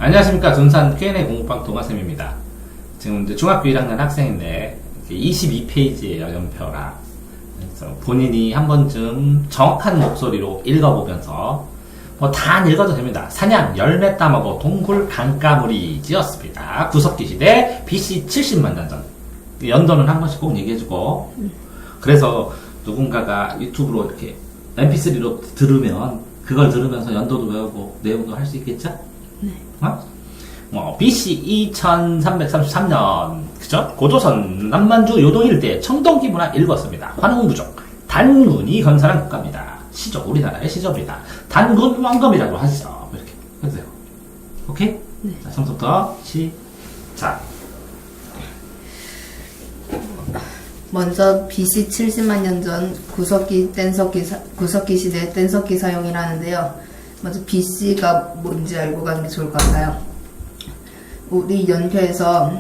안녕하십니까. 군산 Q&A 공부방 동아쌤입니다. 지금 이제 중학교 1학년 학생인데 22페이지예요, 연표가. 그래서 본인이 한 번쯤 정확한 목소리로 읽어보면서 뭐 다 안 읽어도 됩니다. 사냥, 열매 따먹어 동굴 강가물이 지었습니다. 구석기 시대 BC 70만 년 전. 연도는 한 번씩 꼭 얘기해주고. 그래서 누군가가 유튜브로 이렇게 mp3로 들으면 그걸 들으면서 연도도 외우고 내용도 할 수 있겠죠? 네. 뭐 BC 2333년 그죠? 고조선 남만주 요동 일대 청동기 문화 읽었습니다. 환웅부족 단군이 건설한 국가입니다. 시조 우리나라의 시조입니다. 단군 왕검이라고 하시죠. 이렇게 해주세요. 오케이? 네. 자, 처음부터 시작. 먼저 BC 70만 년 전 구석기 시대 뗀석기 사용이라는데요. 먼저 BC가 뭔지 알고 가는 게 좋을 것 같아요. 우리 연표에서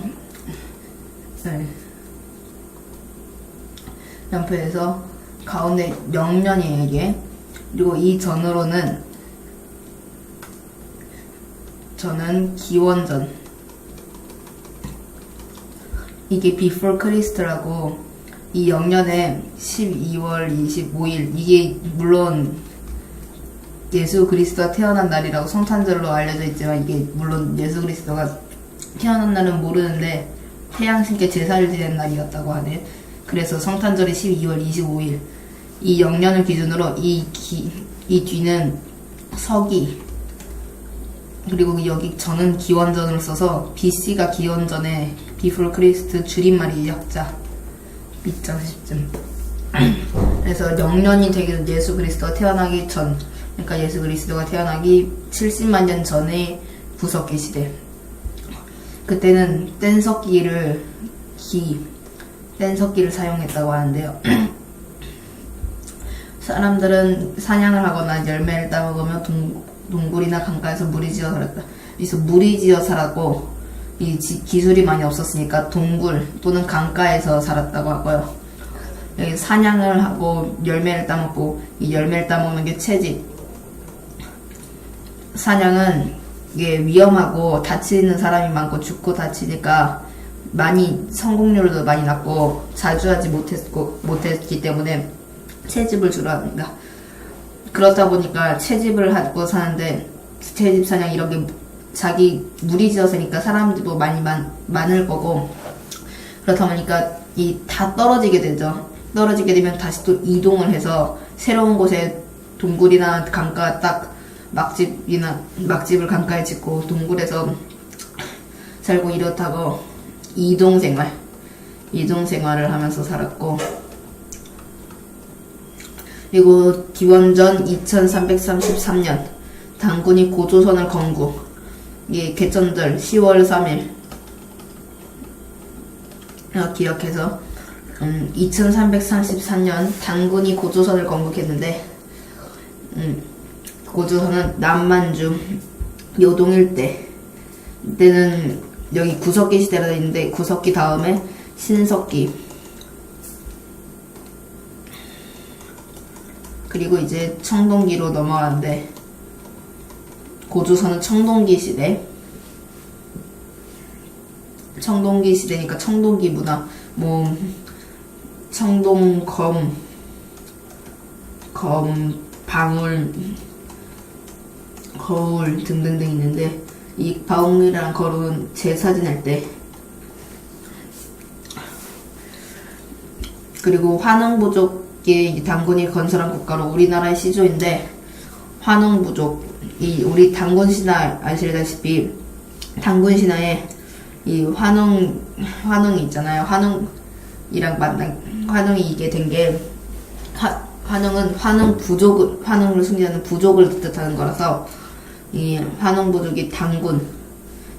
가운데 영년이에요, 이게. 그리고 이 전으로는 저는 기원전, 이게 before Christ라고, 이 영년에 12월 25일, 이게 물론 예수 그리스도가 태어난 날이라고 성탄절로 알려져 있지만, 이게 물론 예수 그리스도가 태어난 날은 모르는데 태양신께 제사를 지낸 날이었다고 하네. 그래서 성탄절이 12월 25일. 이 영년을 기준으로 이 뒤는 서기, 그리고 여기 저는 기원전을 써서 BC가 기원전에 before Christ 줄임말이 약자 밑장 10점. 그래서 영년이 되기는 예수 그리스도가 태어나기 전, 그러니까 예수 그리스도가 태어나기 70만 년 전의 구석기 시대. 그때는 뗀석기를 사용했다고 하는데요. 사람들은 사냥을 하거나 열매를 따먹으며 동굴이나 강가에서 무리지어 살았다. 여기서 무리지어 살았고, 이 기술이 많이 없었으니까 동굴 또는 강가에서 살았다고 하고요. 여기 사냥을 하고 열매를 따먹고, 이 열매를 따먹는 게 채집. 사냥은 이게 위험하고 다치는 사람이 많고 죽고 다치니까 성공률도 많이 낮고 자주 하지 못했기 때문에 채집을 주로 합니다. 그렇다 보니까 채집을 하고 사는데, 채집 사냥 이런 게 자기 무리지어서니까 사람들도 많을 거고, 그렇다 보니까 다 떨어지게 되죠. 떨어지게 되면 다시 또 이동을 해서 새로운 곳에 동굴이나 강가 딱 막집을 강가에 짓고 동굴에서 살고, 이렇다고 이동생활을 하면서 살았고, 그리고 기원전 2333년 단군이 고조선을 건국. 이게 개천절 10월 3일 기억해서 2334년 단군이 고조선을 건국했는데, 고조선은 남만주 요동 일대. 이때는 여기 구석기 시대라 있는데 구석기 다음에 신석기, 그리고 이제 청동기로 넘어가는데, 고조선은 청동기 시대니까 청동기 문화, 뭐 청동검, 방울, 거울 등등등 있는데, 이 방울이랑 거울은 제사 지낼 때. 그리고 환웅부족이 단군이 건설한 국가로 우리나라의 시조인데, 환웅부족, 우리 단군 신화 아시다시피 단군 신화에 이 환웅이 있잖아요. 환웅이 이게 된 게, 환웅은 환웅을 숭배하는 부족을 뜻하는 거라서, 이 환웅부족이 단군,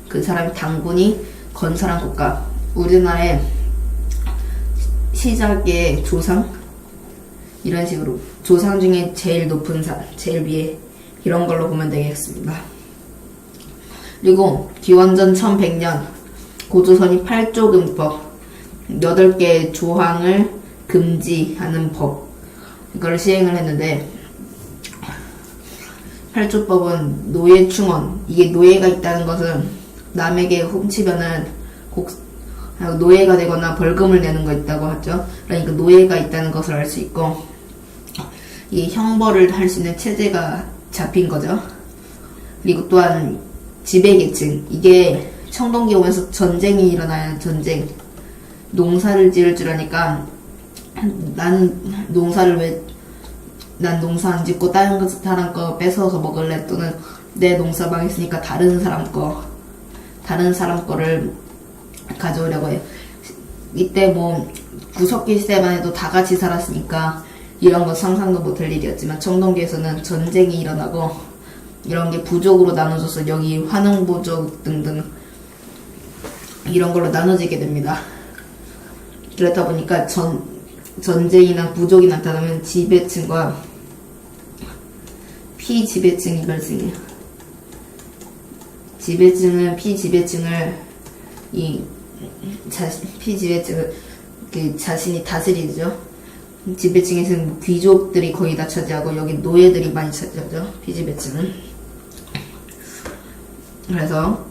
그 사람이 단군이 건설한 국가, 우리나라의 시작의 조상, 이런 식으로 조상 중에 제일 높은 제일 위에, 이런 걸로 보면 되겠습니다. 그리고 기원전 1100년 고조선이 8조금법, 8개의 조항을 금지하는 법, 이걸 시행을 했는데, 팔주법은 노예충원. 이게 노예가 있다는 것은 남에게 훔치면은 노예가 되거나 벌금을 내는 거 있다고 하죠. 그러니까 노예가 있다는 것을 알 수 있고, 이 형벌을 할 수 있는 체제가 잡힌 거죠. 그리고 또한 지배계층. 이게 청동기 오면서 전쟁이 일어나요. 전쟁. 농사를 지을 줄 아니까 난 농사 안 짓고 다른 사람 거 뺏어서 먹을래, 또는 내 농사 망했으니까 다른 사람 거를 가져오려고 해요. 이때 뭐 구석기 시대만 해도 다 같이 살았으니까 이런 거 상상도 못할 일이었지만, 청동기에서는 전쟁이 일어나고 이런 게 부족으로 나눠져서 여기 환웅부족 등등 이런 걸로 나눠지게 됩니다. 그렇다 보니까 전쟁이나 부족이 나타나면 지배층과 피지배층이 발생해요. 지배층은 피지배층을 자신이 다스리죠. 지배층에서는 귀족들이 거의 다 차지하고 여기 노예들이 많이 차지하죠. 피지배층은. 그래서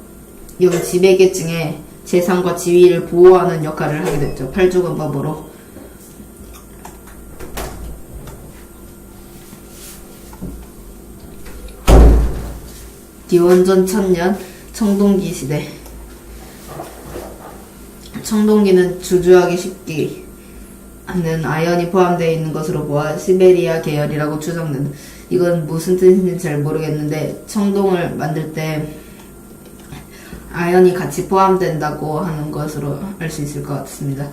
여기 지배계층의 재산과 지위를 보호하는 역할을 하게 됐죠. 팔주근법으로. 기원전 1000년 청동기 시대. 청동기는 주저하기 쉽게 하는 아연이 포함되어 있는 것으로 보아 시베리아 계열이라고 추정된다. 이건 무슨 뜻인지 잘 모르겠는데, 청동을 만들 때 아연이 같이 포함된다고 하는 것으로 알 수 있을 것 같습니다.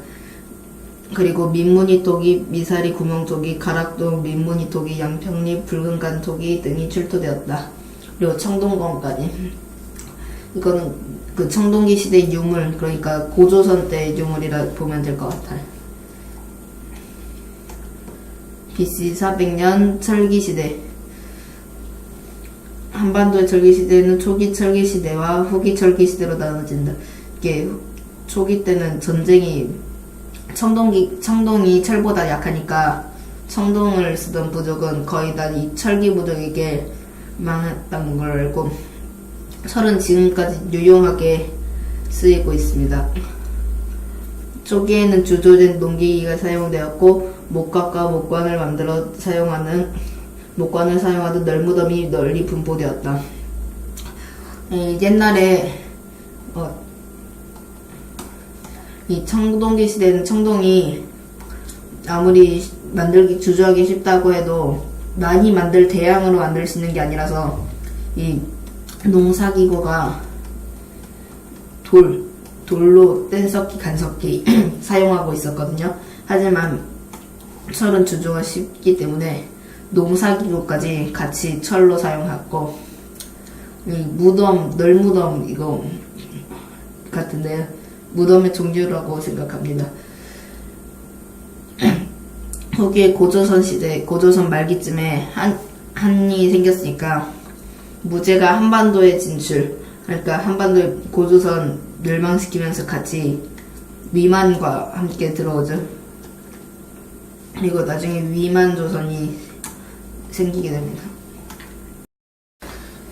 그리고 민무늬 토기, 미사리 구멍 토기, 가락동, 민무늬 토기, 양평리, 붉은간 토기 등이 출토되었다. 그리고 청동검까지. 이거는 그 청동기 시대 유물, 그러니까 고조선 때 유물이라 보면 될 것 같아요. BC 400년 철기시대. 한반도의 철기시대는 초기 철기시대와 후기 철기시대로 나눠진다. 이게 초기 때는 전쟁이, 청동이 철보다 약하니까 청동을 쓰던 부족은 거의 다 이 철기 부족에게 망했다는 걸 알고, 철은 지금까지 유용하게 쓰이고 있습니다. 초기에는 주조된 농기기가 사용되었고, 목각과 목관을 만들어 목관을 사용하던 널무덤이 널리 분포되었다. 옛날에 이 청동기 시대는 청동이 아무리 주저하기 쉽다고 해도 많이 대량으로 만들 수 있는 게 아니라서 이 농사기구가 돌로 뗀석기, 간석기 사용하고 있었거든요. 하지만 철은 주조가 쉽기 때문에 농사기구까지 같이 철로 사용했고, 이 널무덤 이거 같은데 무덤의 종류라고 생각합니다. 후기에 고조선 말기쯤에 한이 생겼으니까 무제가 한반도에 진출, 그러니까 한반도에 고조선 멸망시키면서 같이 위만과 함께 들어오죠. 그리고 나중에 위만조선이 생기게 됩니다.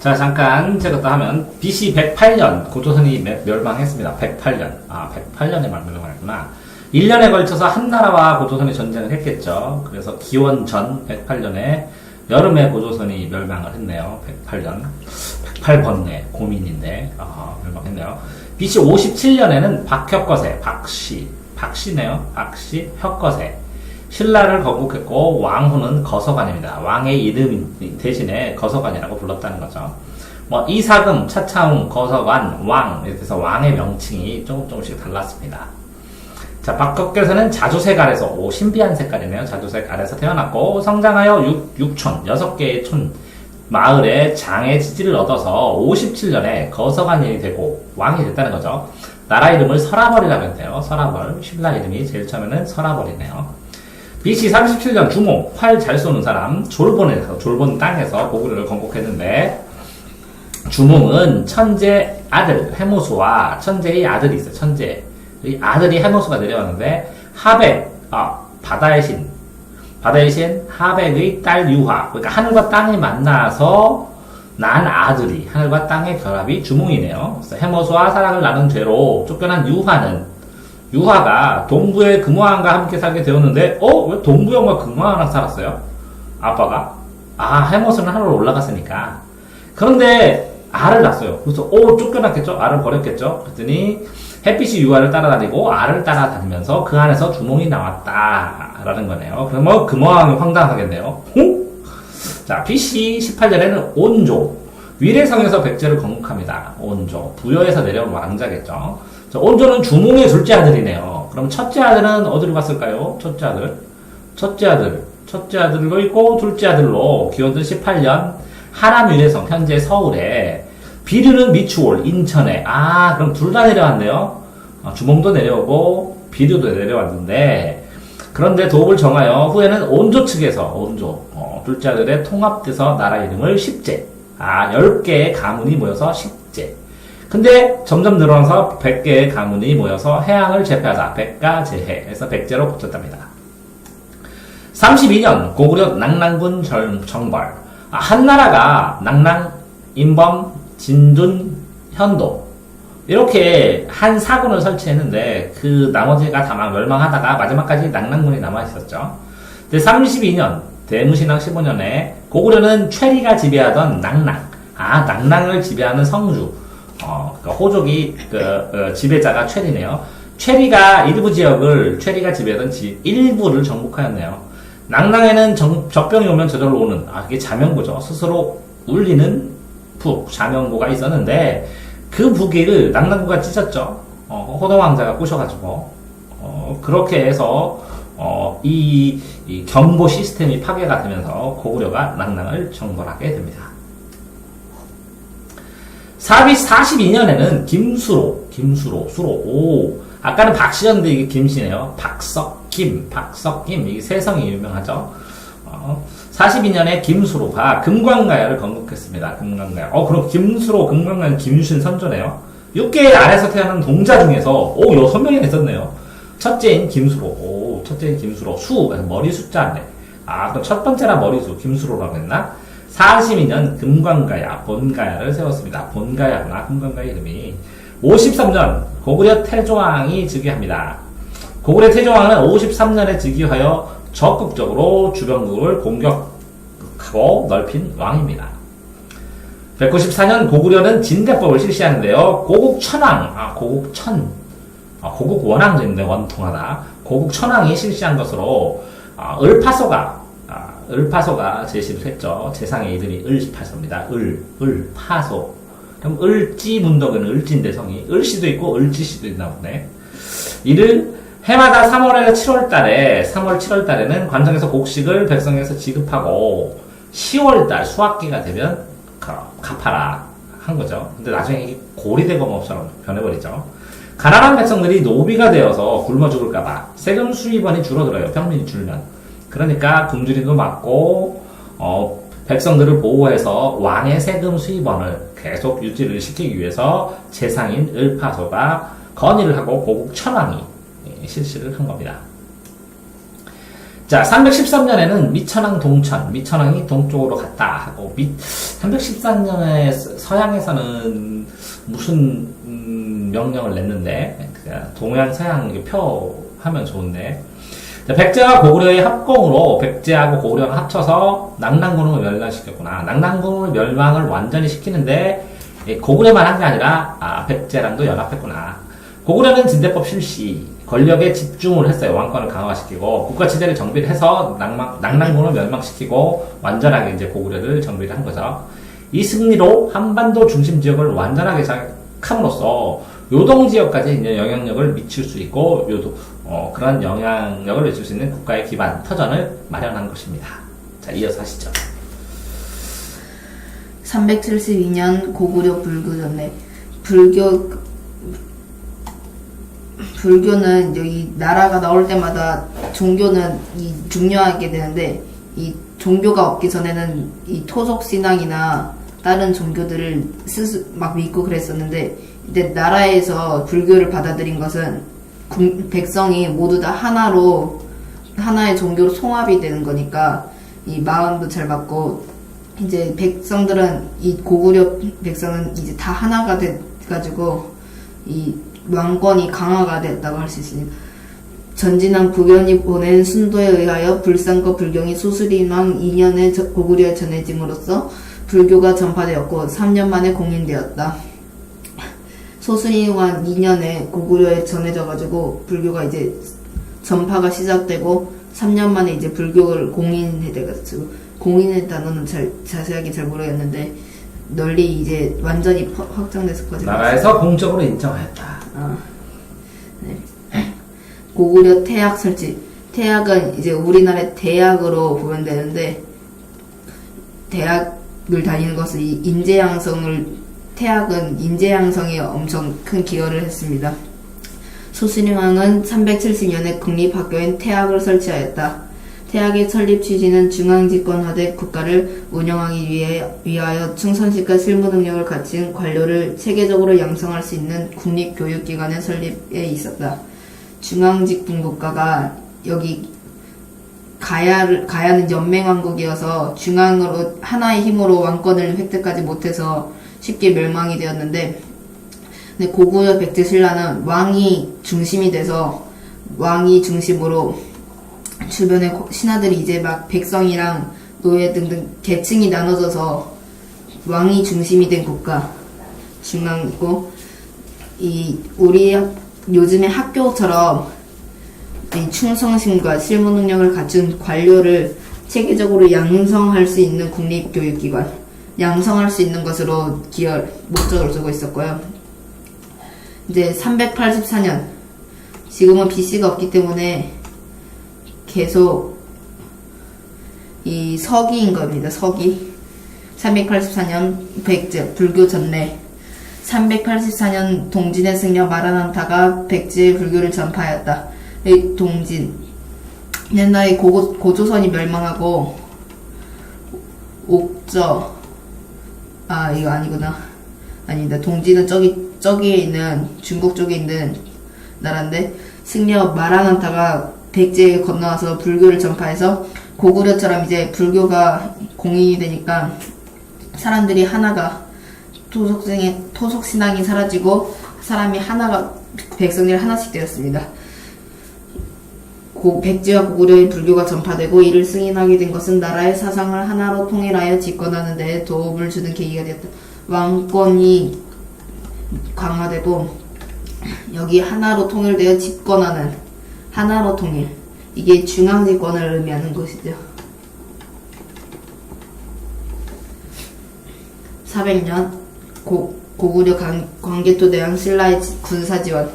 자, 잠깐 제가 또 하면 BC 108년 고조선이 멸망했습니다. 108년. 108년에 멸망했구나. 1년에 걸쳐서 한나라와 고조선이 전쟁을 했겠죠. 그래서 기원 전 108년에 여름에 고조선이 멸망을 했네요. 108년. 108번네. 고민인데, 멸망했네요. BC 57년에는 박씨네요. 박씨, 혁거세. 신라를 건국했고, 왕후는 거서관입니다. 왕의 이름 대신에 거서관이라고 불렀다는 거죠. 이사금, 차차웅, 거서관, 왕, 이렇게 해서 왕의 명칭이 조금씩 달랐습니다. 자, 박덕계서는 자주색 아래서, 신비한 색깔이네요. 자주색 아래서 태어났고, 성장하여 육촌, 6개의 촌, 마을에 장의 지지를 얻어서 57년에 거서관이 되고, 왕이 됐다는 거죠. 나라 이름을 설아벌이라고 했대요. 설아벌. 신라 이름이 제일 처음에는 설아벌이네요. BC 37년 주몽, 활 잘 쏘는 사람, 졸본 땅에서 고구려를 건국했는데, 주몽은 천재 아들, 해모수와 천재의 아들이 있어요. 천재. 이 아들이 해모수가 내려왔는데, 바다의 신, 하백의 딸 유화. 그러니까 하늘과 땅이 만나서 난 아들이 하늘과 땅의 결합이 주몽이네요. 그래서 해모수와 사랑을 나눈 죄로 쫓겨난 유화가 동부의 금화왕과 함께 살게 되었는데 왜 동부형과 금화왕랑 살았어요? 아빠가? 해모수는 하늘로 올라갔으니까. 그런데 알을 낳았어요. 그래서 쫓겨났겠죠? 알을 버렸겠죠? 그랬더니 햇빛이 유화를 따라다니고 알을 따라다니면서 그 안에서 주몽이 나왔다라는 거네요. 그러면 금화왕이 황당하겠네요. 자, BC 18년에는 온조, 위례성에서 백제를 건국합니다. 온조, 부여에서 내려온 왕자겠죠. 자, 온조는 주몽의 둘째 아들이네요. 그럼 첫째 아들은 어디로 갔을까요? 첫째 아들로 있고 둘째 아들로 기원전 18년 하남 위례성, 현재 서울에, 비류는 미추홀, 인천에. 그럼 둘 다 내려왔네요. 주몽도 내려오고 비류도 내려왔는데, 그런데 도읍을 정하여 후에는 온조 측에서 둘째 아들에 통합돼서 나라 이름을 십제. 10개의 가문이 모여서 십제. 근데 점점 늘어나서 100개의 가문이 모여서 해양을 제패하자. 백가제해에서 백제로 붙였답니다. 32년 고구려 낙랑군 정벌. 한나라가 낙랑, 인범, 진둔, 현도 이렇게 한 사군을 설치했는데 그 나머지가 다 멸망하다가 마지막까지 낙랑군이 남아있었죠. 32년 대무신앙 15년에 고구려는 최리가 지배하던 낙랑, 낙랑을 지배하는 성주, 그러니까 호족이 지배자가 최리네요. 최리가 일부 지역을 최리가 지배하던 일부를 정복하였네요. 낙랑에는 적병이 오면 저절로 오는 이게 자명고죠. 스스로 울리는 북, 자명고가 있었는데 그 북이를 낙랑고가 찢었죠. 호동왕자가 부셔가지고 그렇게 해서 이 경보 시스템이 파괴가 되면서 고구려가 낙랑을 정벌하게 됩니다. 사비 42년에는 수로. 아까는 박씨였는데 이게 김씨네요. 박석김. 이게 세성이 유명하죠. 42년에 김수로가 금관가야를 건국했습니다. 금관가야. 그럼 김수로, 금관가는 김유신 선조네요. 6개 아래서 태어난 동자 중에서 6명이나 있었네요. 첫째인 김수로. 머리 숫자인데. 그럼 첫 번째라 머리수, 김수로라고 했나? 42년 금관가야, 본가야를 세웠습니다. 본가야구나, 금관가야 이름이. 53년 고구려 태조왕이 즉위합니다. 고구려 태조왕은 53년에 즉위하여 적극적으로 주변국을 공격하고 넓힌 왕입니다. 194년 고구려는 진대법을 실시하는데요. 고국천왕, 고국원왕도 있는데 원통하다. 고국천왕이 실시한 것으로 을파소가 제시를 했죠. 제상의 이름이 을파소입니다. 을파소. 그럼 을지문덕은 을지인데 성이 을씨도 있고 을지씨도 있나 보네. 이를 해마다 3월에 3월 7월달에는 관성에서 곡식을 백성에서 지급하고 10월달 수학기가 되면 갚아라 한 거죠. 근데 나중에 이게 고리대검업처럼 변해버리죠. 가난한 백성들이 노비가 되어서 굶어 죽을까봐 세금 수입원이 줄어들어요. 평민이 줄면. 그러니까 굶주림도 막고 백성들을 보호해서 왕의 세금 수입원을 계속 유지를 시키기 위해서 재상인 을파소가 건의를 하고 고국 천왕이 실시를 한 겁니다. 자, 313년에는 미천왕 미천왕이 동쪽으로 갔다 하고 314년에 서양에서는 무슨 명령을 냈는데 동양 서양 표하면 좋은데 백제와 고구려의 합공으로 백제하고 고구려가 합쳐서 낙랑군을 멸망시켰구나. 낙랑군을 멸망을 완전히 시키는데 고구려만 한 게 아니라 백제랑도 연합했구나. 고구려는 진대법 실시, 권력에 집중을 했어요. 왕권을 강화시키고 국가체제를 정비를 해서 낙랑군을 멸망시키고 완전하게 이제 고구려를 정비를 한 거죠. 이 승리로 한반도 중심 지역을 완전하게 장악함으로써 요동 지역까지 이제 영향력을 미칠 수 있고 그런 영향력을 미칠 수 있는 국가의 기반 터전을 마련한 것입니다. 자, 이어서 하시죠. 372년 고구려 불교전에 불교는 이제 이 나라가 나올 때마다 종교는 중요하게 되는데 이 종교가 없기 전에는 이 토속 신앙이나 다른 종교들을 막 믿고 그랬었는데 이제 나라에서 불교를 받아들인 것은 백성이 모두 다 하나의 종교로 통합이 되는 거니까 이 마음도 잘 맞고 이제 백성들은 이 고구려 백성은 이제 다 하나가 돼가지고 이 왕권이 강화가 됐다고 할 수 있습니다. 전진한 구견이 보낸 순도에 의하여 불상과 불경이 소수림왕 2년에 고구려에 전해짐으로써 불교가 전파되었고 3년 만에 공인되었다. 소수림왕 2년에 고구려에 전해져가지고 불교가 이제 전파가 시작되고 3년 만에 이제 불교를 공인해돼가지고 공인했다는 자세하게 잘 모르겠는데 널리 이제 완전히 확장돼서 퍼져. 나라에서 공적으로 인정하였다. 네. 고구려 태학 설치. 태학은 이제 우리나라의 대학으로 보면 되는데 대학을 다니는 것은 이 태학은 인재양성에 엄청 큰 기여를 했습니다. 소수림왕은 370년에 국립학교인 태학을 설치하였다. 태학의 설립 취지는 중앙집권화된 국가를 운영하기 위하여 충성심과 실무 능력을 갖춘 관료를 체계적으로 양성할 수 있는 국립교육기관의 설립에 있었다. 중앙집권국가가 여기 가야는 연맹왕국이어서 중앙으로 하나의 힘으로 왕권을 획득하지 못해서 쉽게 멸망이 되었는데 근데 고구려 백제 신라는 왕이 중심이 돼서 왕이 중심으로 주변의 신하들이 이제 막 백성이랑 노예 등등 계층이 나눠져서 왕이 중심이 된 국가 중앙이고 이 우리 요즘의 학교처럼 이 충성심과 실무 능력을 갖춘 관료를 체계적으로 양성할 수 있는 국립교육기관 양성할 수 있는 것으로 목적을 두고 있었고요. 이제 384년 지금은 BC가 없기 때문에 계속 이 서기인 겁니다. 서기 384년 백제 불교 전래 384년 동진의 승려 마라난타가 백제의 불교를 전파하였다. 이 동진 옛날에 고조선이 멸망하고 옥저 이거 아니구나. 아니다. 동진은 저기에 있는 중국 쪽에 있는 나라인데 승려 마라난타가 백제에 건너와서 불교를 전파해서 고구려처럼 이제 불교가 공인이 되니까 사람들이 하나가 토속신앙이 사라지고 사람이 하나가 백성들이 하나씩 되었습니다. 백제와 고구려의 불교가 전파되고 이를 승인하게 된 것은 나라의 사상을 하나로 통일하여 집권하는 데 도움을 주는 계기가 되었다. 왕권이 강화되고 여기 하나로 통일되어 집권하는 하나로 통일 이게 중앙집권을 의미하는 것이죠. 400년 고구려 광개토대왕 신라의 군사지원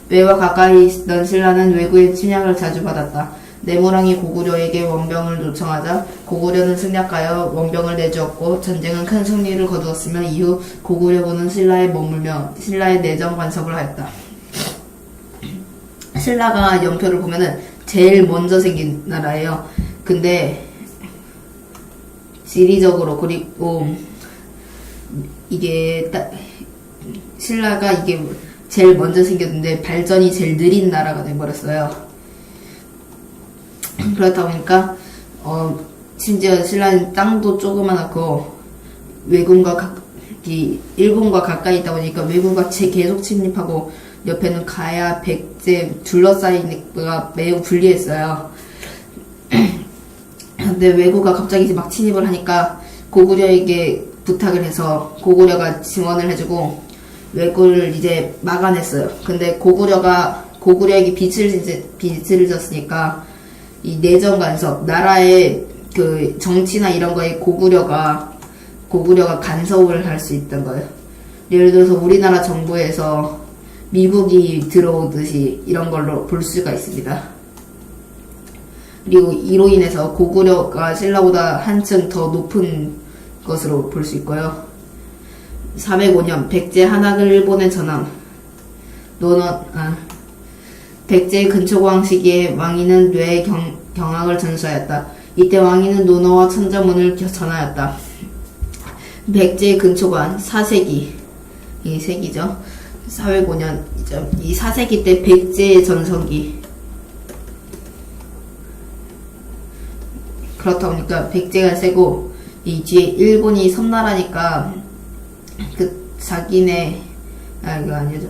외와 가까이 있던 신라는 외구의 침략을 자주 받았다. 내무랑이 고구려에게 원병을 요청하자 고구려는 승낙하여 원병을 내주었고 전쟁은 큰 승리를 거두었으며 이후 고구려군은 신라에 머물며 신라의 내정 간섭을 하였다. 신라가 연표를 보면은 제일 먼저 생긴 나라예요. 근데 지리적으로 그리고 이게 신라가 이게 제일 먼저 생겼는데 발전이 제일 느린 나라가 돼버렸어요. 그렇다 보니까 심지어 신라는 땅도 조그만하고 외군과 일본과 가까이 있다 보니까 외군과 계속 침입하고 옆에는 가야, 백제 둘러싸이니까 매우 불리했어요. 근데 외구가 갑자기 막 침입을 하니까 고구려에게 부탁을 해서 고구려가 지원을 해주고 외구를 이제 막아냈어요. 근데 고구려에게 빚을 졌으니까 이 내정 간섭, 나라의 그 정치나 이런 거에 고구려가 간섭을 할 수 있던 거예요. 예를 들어서 우리나라 정부에서 미국이 들어오듯이 이런 걸로 볼 수가 있습니다. 그리고 이로 인해서 고구려가 신라보다 한층 더 높은 것으로 볼 수 있고요. 405년 백제 한학을 일본에 전함. 백제 근초고왕 시기에 왕이는 뇌 경악을 전수하였다. 이때 왕이는 논어와 천자문을 전하였다. 백제 근초고왕 4세기 이 세기죠. 405년 이 4세기 때 백제의 전성기. 그렇다 보니까 백제가 세고 이 뒤에 일본이 섬나라니까 그 자기네 이거 아니죠.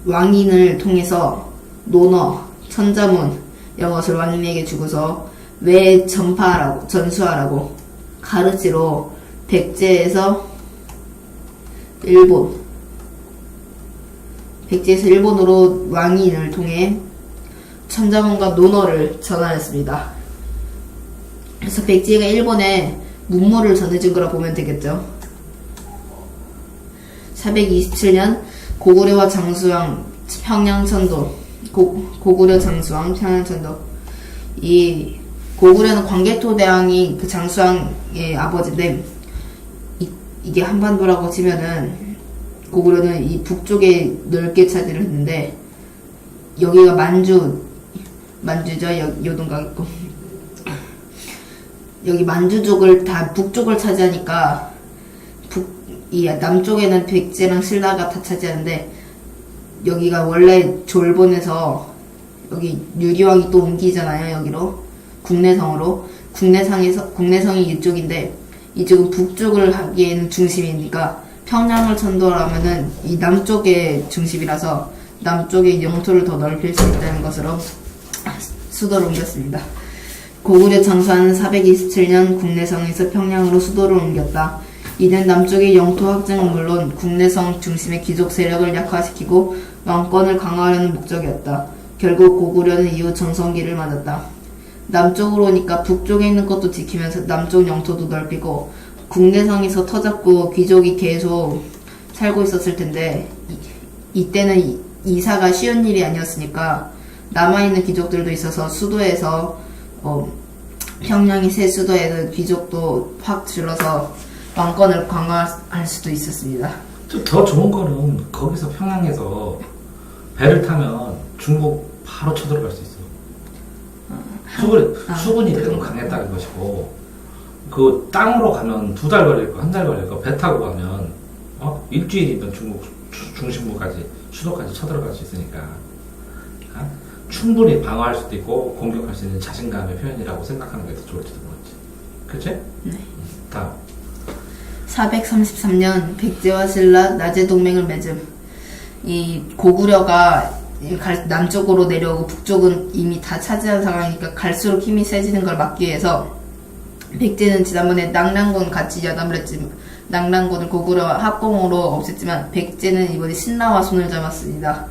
왕인을 통해서 논어, 천자문 이런 것을 왕인에게 주고서 왜 전수하라고 가르치로 백제에서 일본으로 왕인을 통해 천자문과 논어를 전하였습니다. 그래서 백제가 일본에 문물을 전해준 거라 보면 되겠죠. 427년 고구려와 장수왕 평양천도 고구려 장수왕 평양천도. 이 고구려는 광개토 대왕이 그 장수왕의 아버지인데 이게 한반도라고 치면은 고구려는 이 북쪽에 넓게 차지를 했는데 여기가 만주죠. 요동강 있고 여기 만주족을 다 북쪽을 차지하니까 이 남쪽에는 백제랑 신라가 다 차지하는데 여기가 원래 졸본에서 여기 유리왕이 또 옮기잖아요. 여기로 국내성으로 국내성이 이쪽인데 이쪽은 북쪽을 하기에는 중심이니까 평양을 천도하면은 이 남쪽의 중심이라서 남쪽의 영토를 더 넓힐 수 있다는 것으로 수도를 옮겼습니다. 고구려 장수하는 427년 국내성에서 평양으로 수도를 옮겼다. 이는 남쪽의 영토 확장은 물론 국내성 중심의 귀족 세력을 약화시키고 왕권을 강화하려는 목적이었다. 결국 고구려는 이후 전성기를 맞았다. 남쪽으로 오니까 북쪽에 있는 것도 지키면서 남쪽 영토도 넓히고 국내성에서 터잡고 귀족이 계속 살고 있었을 텐데 이때는 이사가 쉬운 일이 아니었으니까 남아있는 귀족들도 있어서 수도에서 평양의 새 수도에는 귀족도 확 줄어서 왕권을 강화할 수도 있었습니다. 좀 더 좋은 거는 거기서 평양에서 배를 타면 중국 바로 쳐들어갈 수 있어. 수군이 대도 강했다는 것이고 그 땅으로 가면 2달 걸릴 거, 1달 걸릴 거, 배 타고 가면 일주일이면 중국 중심부까지 수도까지 쳐들어갈 수 있으니까 충분히 방어할 수도 있고 공격할 수 있는 자신감의 표현이라고 생각하는 게 더 좋을지도 모르지. 그치? 네. 다음 433년 백제와 신라 나제 동맹을 맺음. 이 고구려가 남쪽으로 내려오고 북쪽은 이미 다 차지한 상황이니까 갈수록 힘이 세지는 걸 막기 위해서 백제는 지난번에 낙랑군 같이 야담을 했지만 낙랑군을 고구려와 합공으로 없앴지만 백제는 이번에 신라와 손을 잡았습니다.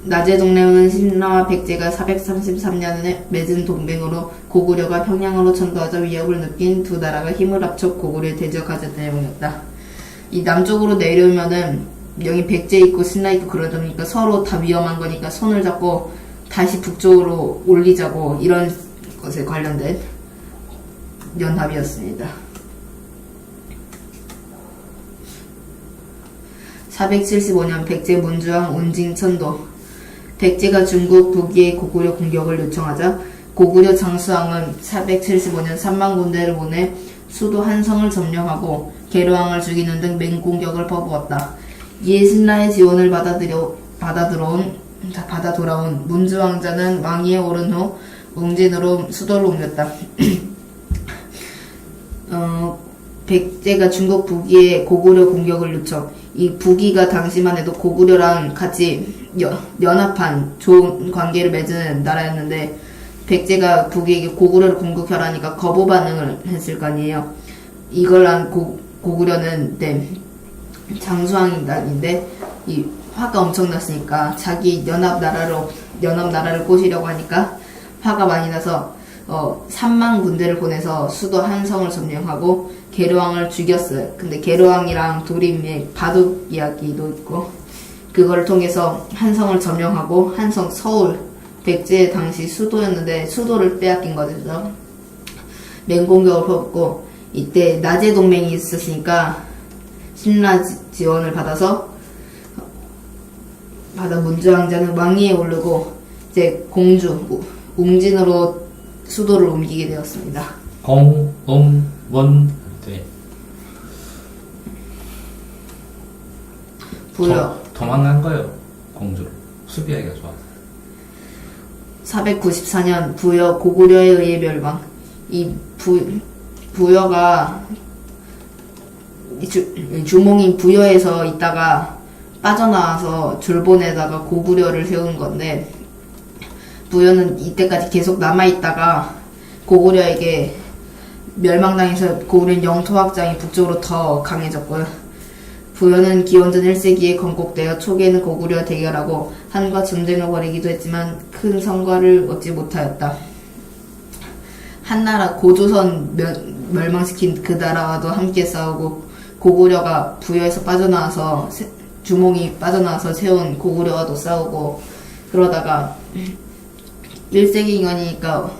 나제 동맹은 신라와 백제가 433년에 맺은 동맹으로 고구려가 평양으로 천도하자 위협을 느낀 두 나라가 힘을 합쳐 고구려에 대적하자 내용이었다. 이 남쪽으로 내려오면은 여기 백제 있고 신라 있고 그러니까 서로 다 위험한 거니까 손을 잡고 다시 북쪽으로 올리자고 이런 것에 관련된 연합이었습니다. 475년 백제 문주왕 운징천도. 백제가 중국 북위의 고구려 공격을 요청하자 고구려 장수왕은 475년 3만 군대를 보내 수도 한성을 점령하고 계류왕을 죽이는 등 맹공격을 퍼부었다. 이에 신라의 지원을 받아 돌아온 문주왕자는 왕위에 오른 후 웅진으로 수도를 옮겼다. 백제가 중국 북위에 고구려 공격을 요청. 이 북위가 당시만 해도 고구려랑 같이 연합한 좋은 관계를 맺은 나라였는데 백제가 북위에게 고구려를 공격하라니까 거부 반응을 했을 거 아니에요. 이걸 한 고구려는 장수왕인데 이 화가 엄청 났으니까 자기 연합 나라를 꼬시려고 하니까 화가 많이 나서 3만 군대를 보내서 수도 한성을 점령하고 계류왕을 죽였어요. 근데 계류왕이랑 둘이 바둑 이야기도 있고 그걸 통해서 한성을 점령하고 한성 서울 백제 당시 수도였는데 수도를 빼앗긴 거죠. 맹공격을 퍼붓고 이때 나제 동맹이 있었으니까 신라 지원을 받아 문주왕자는 왕위에 오르고 이제 공주 웅진으로 수도를 옮기게 되었습니다. 부여 도망간 거예요. 공주로 수비하기가 좋아. 494년 부여 고구려에 의해 멸망. 이 부여가 주몽이 부여에서 있다가 빠져나와서 졸본에다가 고구려를 세운 건데, 부여는 이때까지 계속 남아있다가 고구려에게 멸망당해서 고구려는 영토 확장이 북쪽으로 더 강해졌고요. 부여는 기원전 1세기에 건국되어 초기에는 고구려와 대결하고 한과 전쟁을 벌이기도 했지만 큰 성과를 얻지 못하였다. 한나라 고조선 멸망시킨 그 나라와도 함께 싸우고, 고구려가 부여에서 빠져나와서 주몽이 빠져나와서 세운 고구려와도 싸우고, 그러다가 1세기인이니까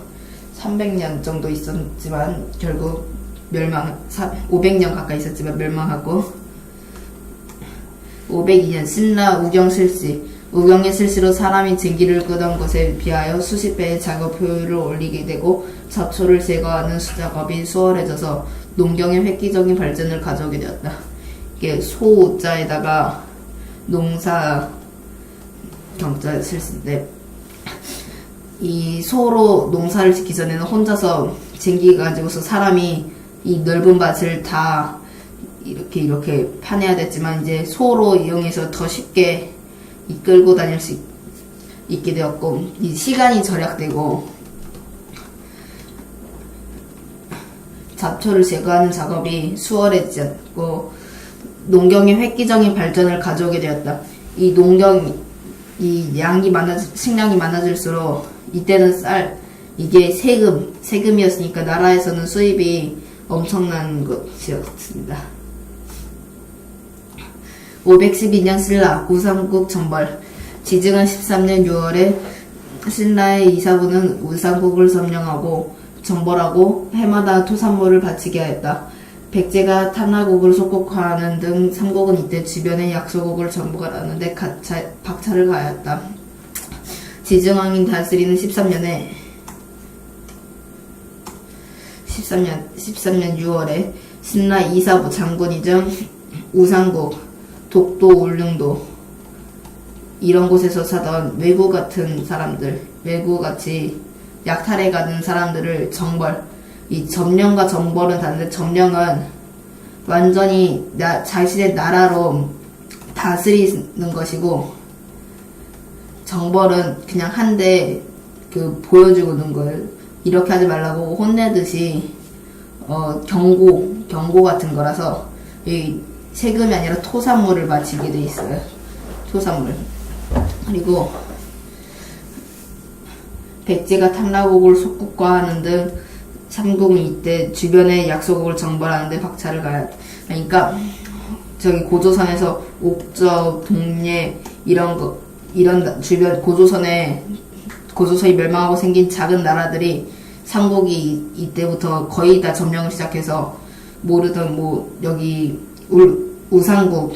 300년 정도 있었지만 결국 500년 가까이 있었지만 멸망하고, 502년 신라 우경실시, 우경의 실시로 사람이 쟁기를 끄던 것에 비하여 수십 배의 작업 효율을 올리게 되고 잡초를 제거하는 수작업이 수월해져서 농경의 획기적인 발전을 가져오게 되었다. 이게 소자에다가 농사 경자 실시인데, 이 소로 농사를 짓기 전에는 혼자서 쟁기 가지고서 사람이 이 넓은 밭을 다 이렇게 파내야 됐지만, 이제 소로 이용해서 더 쉽게 이끌고 다닐 수 있게 되었고, 이 시간이 절약되고 잡초를 제거하는 작업이 수월해졌고 농경의 획기적인 발전을 가져오게 되었다. 이 식량이 많아질수록 이때는 이게 세금이었으니까 나라에서는 수입이 엄청난 것이었습니다. 512년 신라 우상국 정벌. 지증한 13년 6월에 신라의 이사부는 우상국을 점령하고 정벌하고 해마다 토산물을 바치게 하였다. 백제가 탐나국을 속국화하는 등 삼국은 이때 주변의 약소국을 정복하는데 박차를 가하였다. 지증왕이 다스리는 13년 6월에 신라 이사부 장군이정 우상국, 독도, 울릉도 이런 곳에서 사던 외구같이 약탈해가는 사람들을 정벌. 이 점령과 정벌은 다른데, 점령은 완전히 자신의 나라로 다스리는 것이고, 정벌은 그냥 한데 보여주는 거예요. 이렇게 하지 말라고 혼내듯이 경고 같은 거라서, 이 세금이 아니라 토산물을 바치게 돼 있어요. 토산물. 그리고 백제가 탐라국을 속국화하는 등 삼국은 이때 주변의 약소국을 정벌하는데 박차를 가야. 그러니까 저기 고조선에서 옥저, 동예 이런 주변 고조선이 멸망하고 생긴 작은 나라들이 삼국이 이때부터 거의 다 점령을 시작해서 모르던 여기 우상국,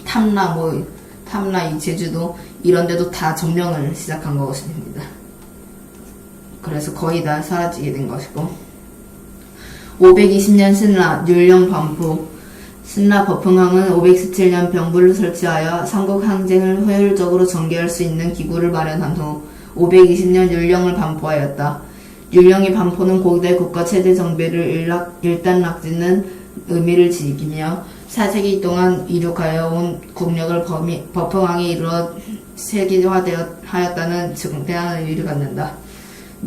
탐라 이 제주도 이런 데도 다 점령을 시작한 것입니다. 그래서 거의 다 사라지게 된 것이고, 520년 신라 율령 반포. 신라 버풍왕은 517년 병부를 설치하여 삼국 항쟁을 효율적으로 전개할 수 있는 기구를 마련한 후 520년 율령을 반포하였다. 율령의 반포는 고대 국가 체제 정비를 일단락짓는 의미를 지니며 4세기 동안 이룩하여 온 국력을 버풍왕이 이루어 세계화하였다는 중대한 의미를 갖는다.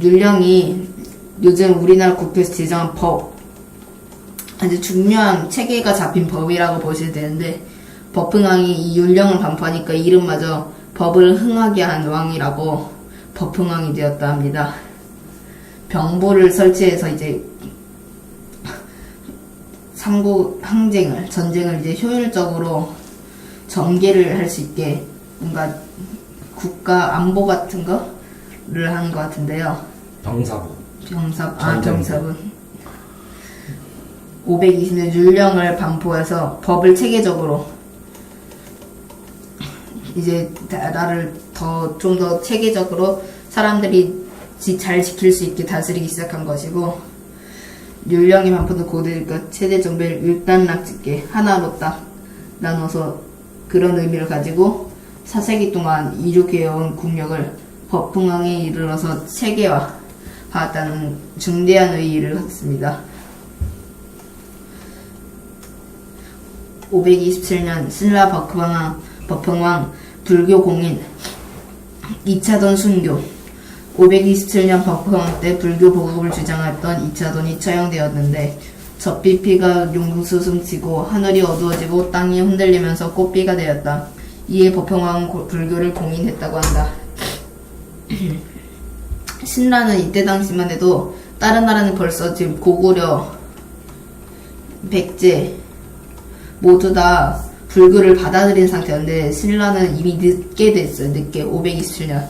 율령이 요즘 우리나라 국회에서 제정한 아주 중요한 체계가 잡힌 법이라고 보시면 되는데, 버풍왕이 이 율령을 반포하니까 이름마저 법을 흥하게 한 왕이라고 버풍왕이 되었다 합니다. 병부를 설치해서 이제 삼국 전쟁을 이제 효율적으로 전개를 할 수 있게 뭔가 국가 안보 같은 거를 한 것 같은데요. 병사부. 520년 율령을 반포해서 법을 체계적으로 이제 나라를 좀 더 체계적으로 사람들이 잘 지킬 수 있게 다스리기 시작한 것이고, 율령의 반포는 고대 체제 정비를 일단락짓게 하나로 딱 나눠서 그런 의미를 가지고 4세기 동안 이룩해온 국력을 버풍왕에 이르러서 체계화하였다는 중대한 의의를 갖습니다. 527년 신라 법흥왕 불교 공인 2차돈 순교 527년 법흥왕 때 불교 보급을 주장했던 2차돈이 처형되었는데 젖비피가 용수숨치고 하늘이 어두워지고 땅이 흔들리면서 꽃비가 되었다. 이에 법흥왕은 불교를 공인했다고 한다. 신라는 이때 당시만 해도 다른 나라는 벌써 지금 고구려, 백제 모두 다 불교를 받아들인 상태였는데 신라는 이미 늦게 됐어요. 늦게 527년.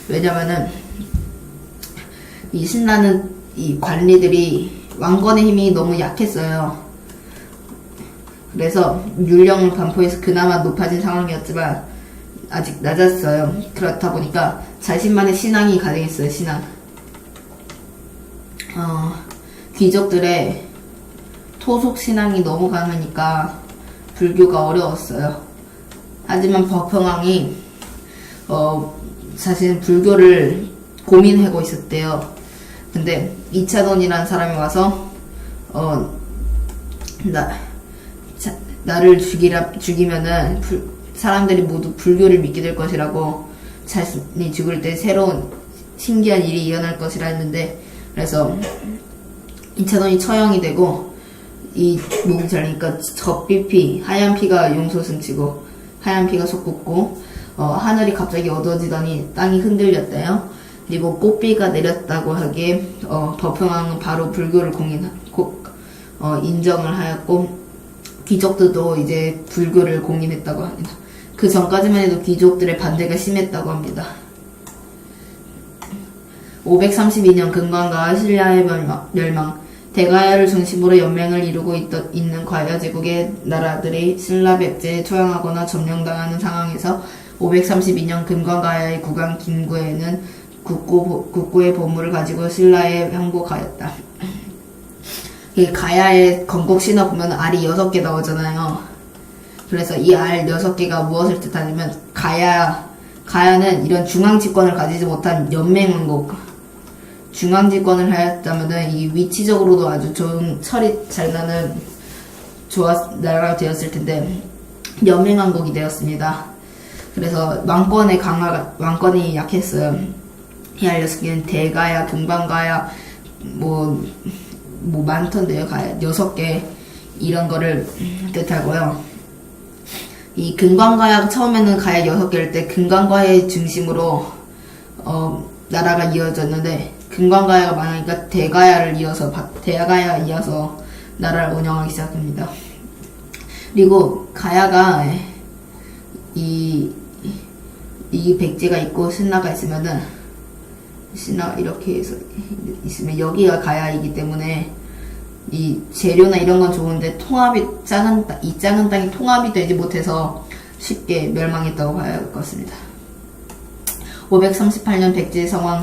왜냐면은 이 신라는 이 관리들이 왕권의 힘이 너무 약했어요. 그래서 율령을 반포해서 그나마 높아진 상황이었지만 아직 낮았어요. 그렇다 보니까 자신만의 신앙이 가능했어요. 신앙. 귀족들의 토속 신앙이 너무 강하니까 불교가 어려웠어요. 하지만 법흥왕이 자신은 불교를 고민하고 있었대요. 근데 이차돈이라는 사람이 와서 나를 죽이면은 사람들이 모두 불교를 믿게 될 것이라고 자신이 죽을 때 새로운 신기한 일이 일어날 것이라 했는데 그래서 이차돈이 처형이 되고 이 목이 잘리니까 젖비피 하얀 피가 용솟음치고 하얀 피가 솟구고 하늘이 갑자기 어두워지더니 땅이 흔들렸대요. 그리고 꽃비가 내렸다고 하기에 법흥왕은 바로 불교를 인정을 하였고 귀족들도 이제 불교를 공인했다고 합니다. 그 전까지만 해도 귀족들의 반대가 심했다고 합니다. 532년 금관가와 신라의 멸망 대가야를 중심으로 연맹을 이루고 있는 과야 제국의 나라들이 신라 백제에 초양하거나 점령당하는 상황에서 532년 금관가야의 국왕 김구에는 국고의 보물을 가지고 신라에 항복하였다. 가야의 건국 신화 보면 알이 6개 나오잖아요. 그래서 이 알 6개가 무엇을 뜻하냐면 가야는 이런 중앙집권을 가지지 못한 연맹왕국 중앙집권을 하였다면은 이 위치적으로도 아주 좋은 철이 잘 나는 나라가 되었을 텐데 연맹왕국이 되었습니다. 그래서 왕권이 약했어요. 이 알 6개는 대가야, 금관가야, 뭐 많던데요. 가야 6개 이런 거를 뜻하고요. 이 금관가야 처음에는 가야 6개일 때 금관가야의 중심으로 나라가 이어졌는데 금관가야가 많으니까 대가야가 이어서 나라를 운영하기 시작합니다. 그리고 가야가 이 백제가 있고 신라가 있으면은 신라가 이렇게 해서 있으면 여기가 가야이기 때문에 이 재료나 이런 건 좋은데 이 작은 땅이 통합이 되지 못해서 쉽게 멸망했다고 봐야 할 것 같습니다. 538년 백제 성왕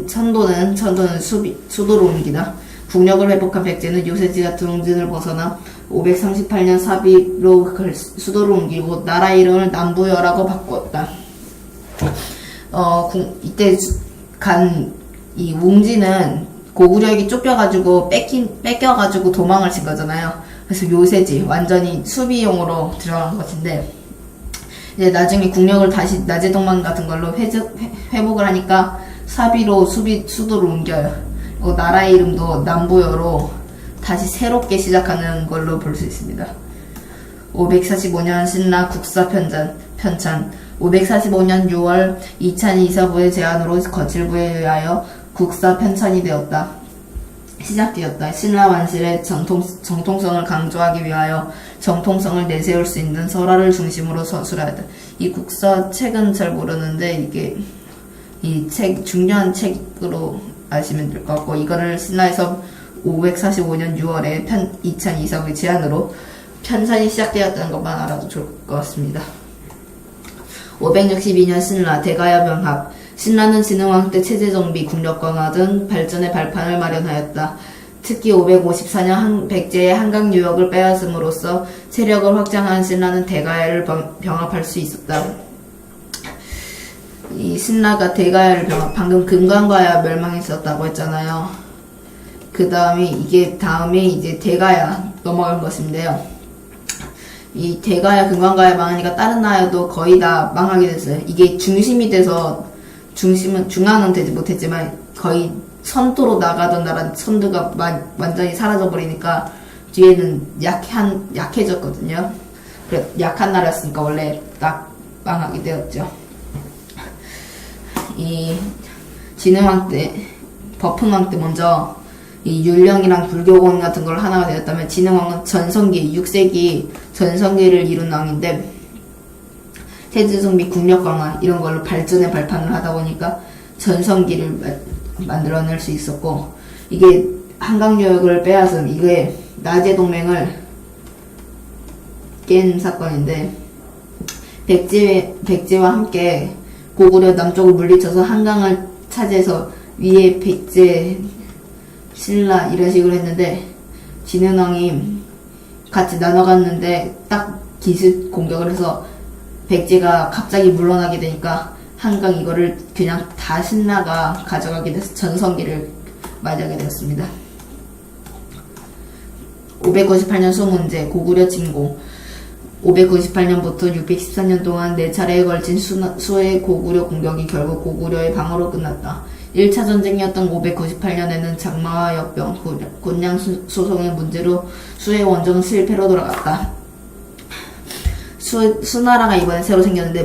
천도는 수도로 옮기다. 국력을 회복한 백제는 요새지가 등진을 벗어나 538년 사비로 수도를 옮기고 나라 이름을 남부여라고 바꿨다. 이때 이 웅지는 고구려에게 쫓겨가지고 뺏겨가지고 도망을 친 거잖아요. 그래서 요새지 완전히 수비용으로 들어간 것인데 이제 나중에 국력을 다시 나제동만 같은 걸로 회복을 하니까 사비로 수도를 옮겨요. 그리고 나라의 이름도 남부여로 다시 새롭게 시작하는 걸로 볼 수 있습니다. 545년 신라 국사 편찬 545년 6월 이찬 이사부의 제안으로 거칠부에 의하여 국사 편찬이 시작되었다. 신라 완실의 정통성을 강조하기 위하여 정통성을 내세울 수 있는 설화를 중심으로 서술하였다. 이 국사 책은 잘 모르는데 이게 이 책 중요한 책으로 아시면 될 것 같고 이거를 신라에서 545년 6월에 이찬 이사부의 제안으로 편찬이 시작되었다는 것만 알아도 좋을 것 같습니다. 562년 신라 대가야 병합 신라는 진흥왕 때 체제정비, 국력 강화 등 발전의 발판을 마련하였다. 특히 554년 백제의 한강 유역을 빼앗음으로써 세력을 확장한 신라는 대가야를 병합할 수 있었다. 이 신라가 대가야를 방금 금관가야 멸망했었다고 했잖아요. 그 다음에 이제 대가야 넘어간 것인데요. 이 대가야 금강가야 망하니까 다른 나라도 거의 다 망하게 됐어요. 이게 중심이 돼서 중앙은 되지 못했지만 거의 선도로 나가던 나라 선두가 완전히 사라져 버리니까 뒤에는 약해졌거든요. 그래 약한 나라였으니까 원래 딱 망하게 되었죠. 이 진흥왕 때 버풍왕 때 먼저 이 율령이랑 불교권 같은 걸 하나가 되었다면 진흥왕은 전성기 6세기 전성기를 이룬 왕인데 태지성 및 국력 강화 이런 걸로 발전의 발판을 하다 보니까 전성기를 만들어낼 수 있었고 이게 한강유역을 빼앗은 이게 나제 동맹을 깬 사건인데 백제와 함께 고구려 남쪽을 물리쳐서 한강을 차지해서 위에 백제 신라 이런 식으로 했는데 진흥왕이 같이 나눠갔는데 딱 기습 공격을 해서 백제가 갑자기 물러나게 되니까 한강 이거를 그냥 다 신라가 가져가게 돼서 전성기를 맞이하게 되었습니다. 598년 수문제 고구려 침공 598년부터 614년 동안 4차례에 걸친 수의 고구려 공격이 결국 고구려의 방어로 끝났다. 1차 전쟁이었던 598년에는 장마와 역병, 곤양 소송의 문제로 수의 원정은 실패로 돌아갔다. 수나라가 이번에 새로 생겼는데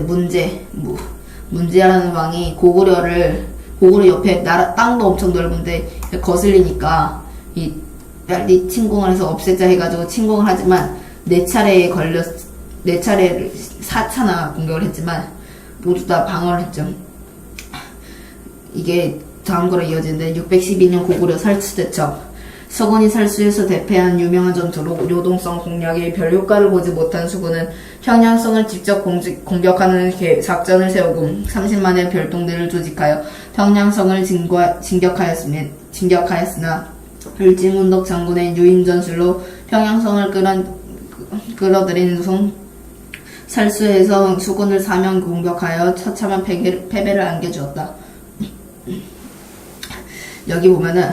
문제라는 왕이 고구려 옆에 땅도 엄청 넓은데 거슬리니까 빨리 침공을 해서 없애자 해가지고 침공을 하지만 4차례를 4차나 공격을 했지만 모두 다 방어를 했죠. 이게 다음거로 이어지는데 612년 고구려 살수대첩 서건이 살수에서 대패한 유명한 전투로 요동성 공략에 별 효과를 보지 못한 수군은 평양성을 직접 공격하는 작전을 세우고 30만의 별동대를 조직하여 평양성을 진격하였으나 을지문덕 장군의 유인전술로 평양성을 끌어들인 후 살수에서 수군을 사면 공격하여 처참한 패배를 안겨주었다. 여기 보면은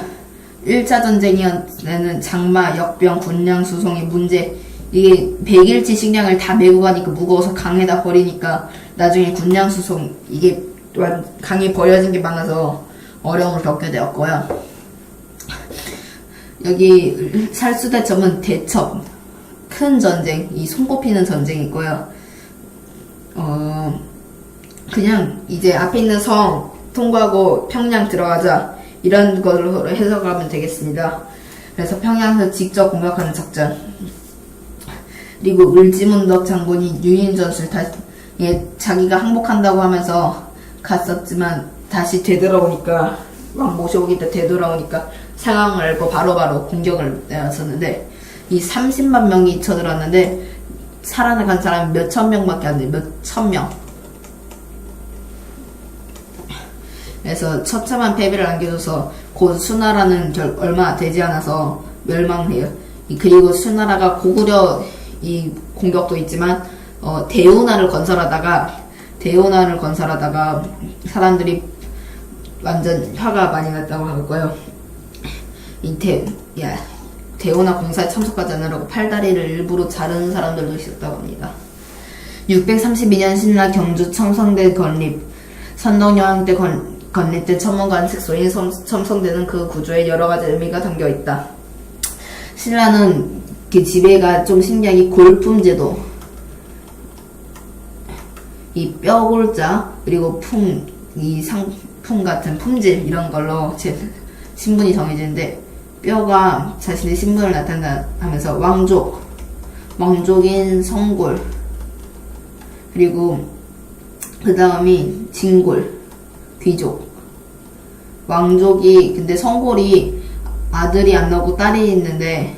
1차 전쟁에는 장마, 역병, 군량, 수송의 문제 이게 100일치 식량을 다 메고 가니까 무거워서 강에다 버리니까 나중에 군량, 수송 이게 강에 버려진 게 많아서 어려움을 겪게 되었고요. 여기 살수대첩은 대첩 큰 전쟁, 이 손꼽히는 전쟁이 있고요. 그냥 이제 앞에 있는 성 통과하고 평양 들어가자 이런 걸로 해석하면 되겠습니다. 그래서 평양에서 직접 공격하는 작전. 그리고 을지문덕 장군이 유인전술 자기가 항복한다고 하면서 갔었지만 다시 되돌아오니까 왕 모셔오기 때 되돌아오니까 상황을 알고 바로바로 공격을 내었었는데 이 30만 명이 쳐들었는데 살아나간 사람이 몇천 명밖에 안 돼. 몇천 명. 그래서 처참한 패배를 안겨줘서 곧 수나라는 얼마 되지 않아서 멸망해요. 그리고 수나라가 고구려 이 공격도 있지만 대운하를 건설하다가 사람들이 완전 화가 많이 났다고 하고요. 대운하 공사에 참석하지 않으려고 팔다리를 일부러 자르는 사람들도 있었다고 합니다. 632년 신라 경주 첨성대 건립 선덕여왕 때 건립된 천문관 색소인 첨성대는 그 구조에 여러가지 의미가 담겨있다. 신라는 그 지배가 좀 신기하게 골품제도 이 뼈골자 그리고 이 상품 같은 품질 이런 걸로 신분이 정해지는데 뼈가 자신의 신분을 나타내면서 왕족인 성골 그리고 그 다음이 진골 귀족 왕족이 근데 성골이 아들이 안 나오고 딸이 있는데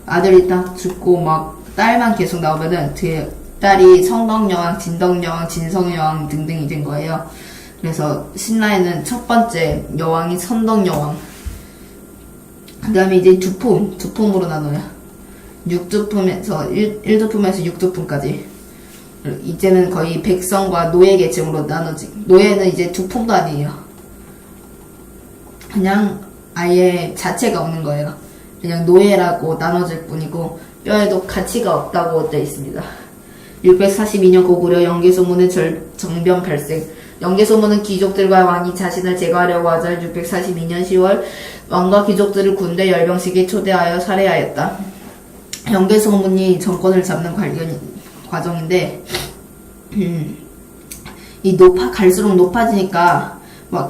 아들이 딱 죽고 막 딸만 계속 나오면은 뒤에 딸이 성덕여왕, 진덕여왕, 진성여왕 등등이 된 거예요. 그래서 신라에는 첫 번째 여왕이 선덕여왕 그 다음에 이제 두품으로 나눠요. 6두품에서 1두품에서 6두품까지 이제는 거의 백성과 노예 계층으로 나눠지 노예는 이제 두품도 아니에요. 그냥 아예 자체가 없는 거예요. 그냥 노예라고 나눠질 뿐이고 뼈에도 가치가 없다고 되어 있습니다. 642년 고구려 영계소문의 정변 발생. 영계소문은 귀족들과 왕이 자신을 제거하려고 하자 642년 10월 왕과 귀족들을 군대 열병식에 초대하여 살해하였다. 영계소문이 정권을 잡는 과정인데 갈수록 높아지니까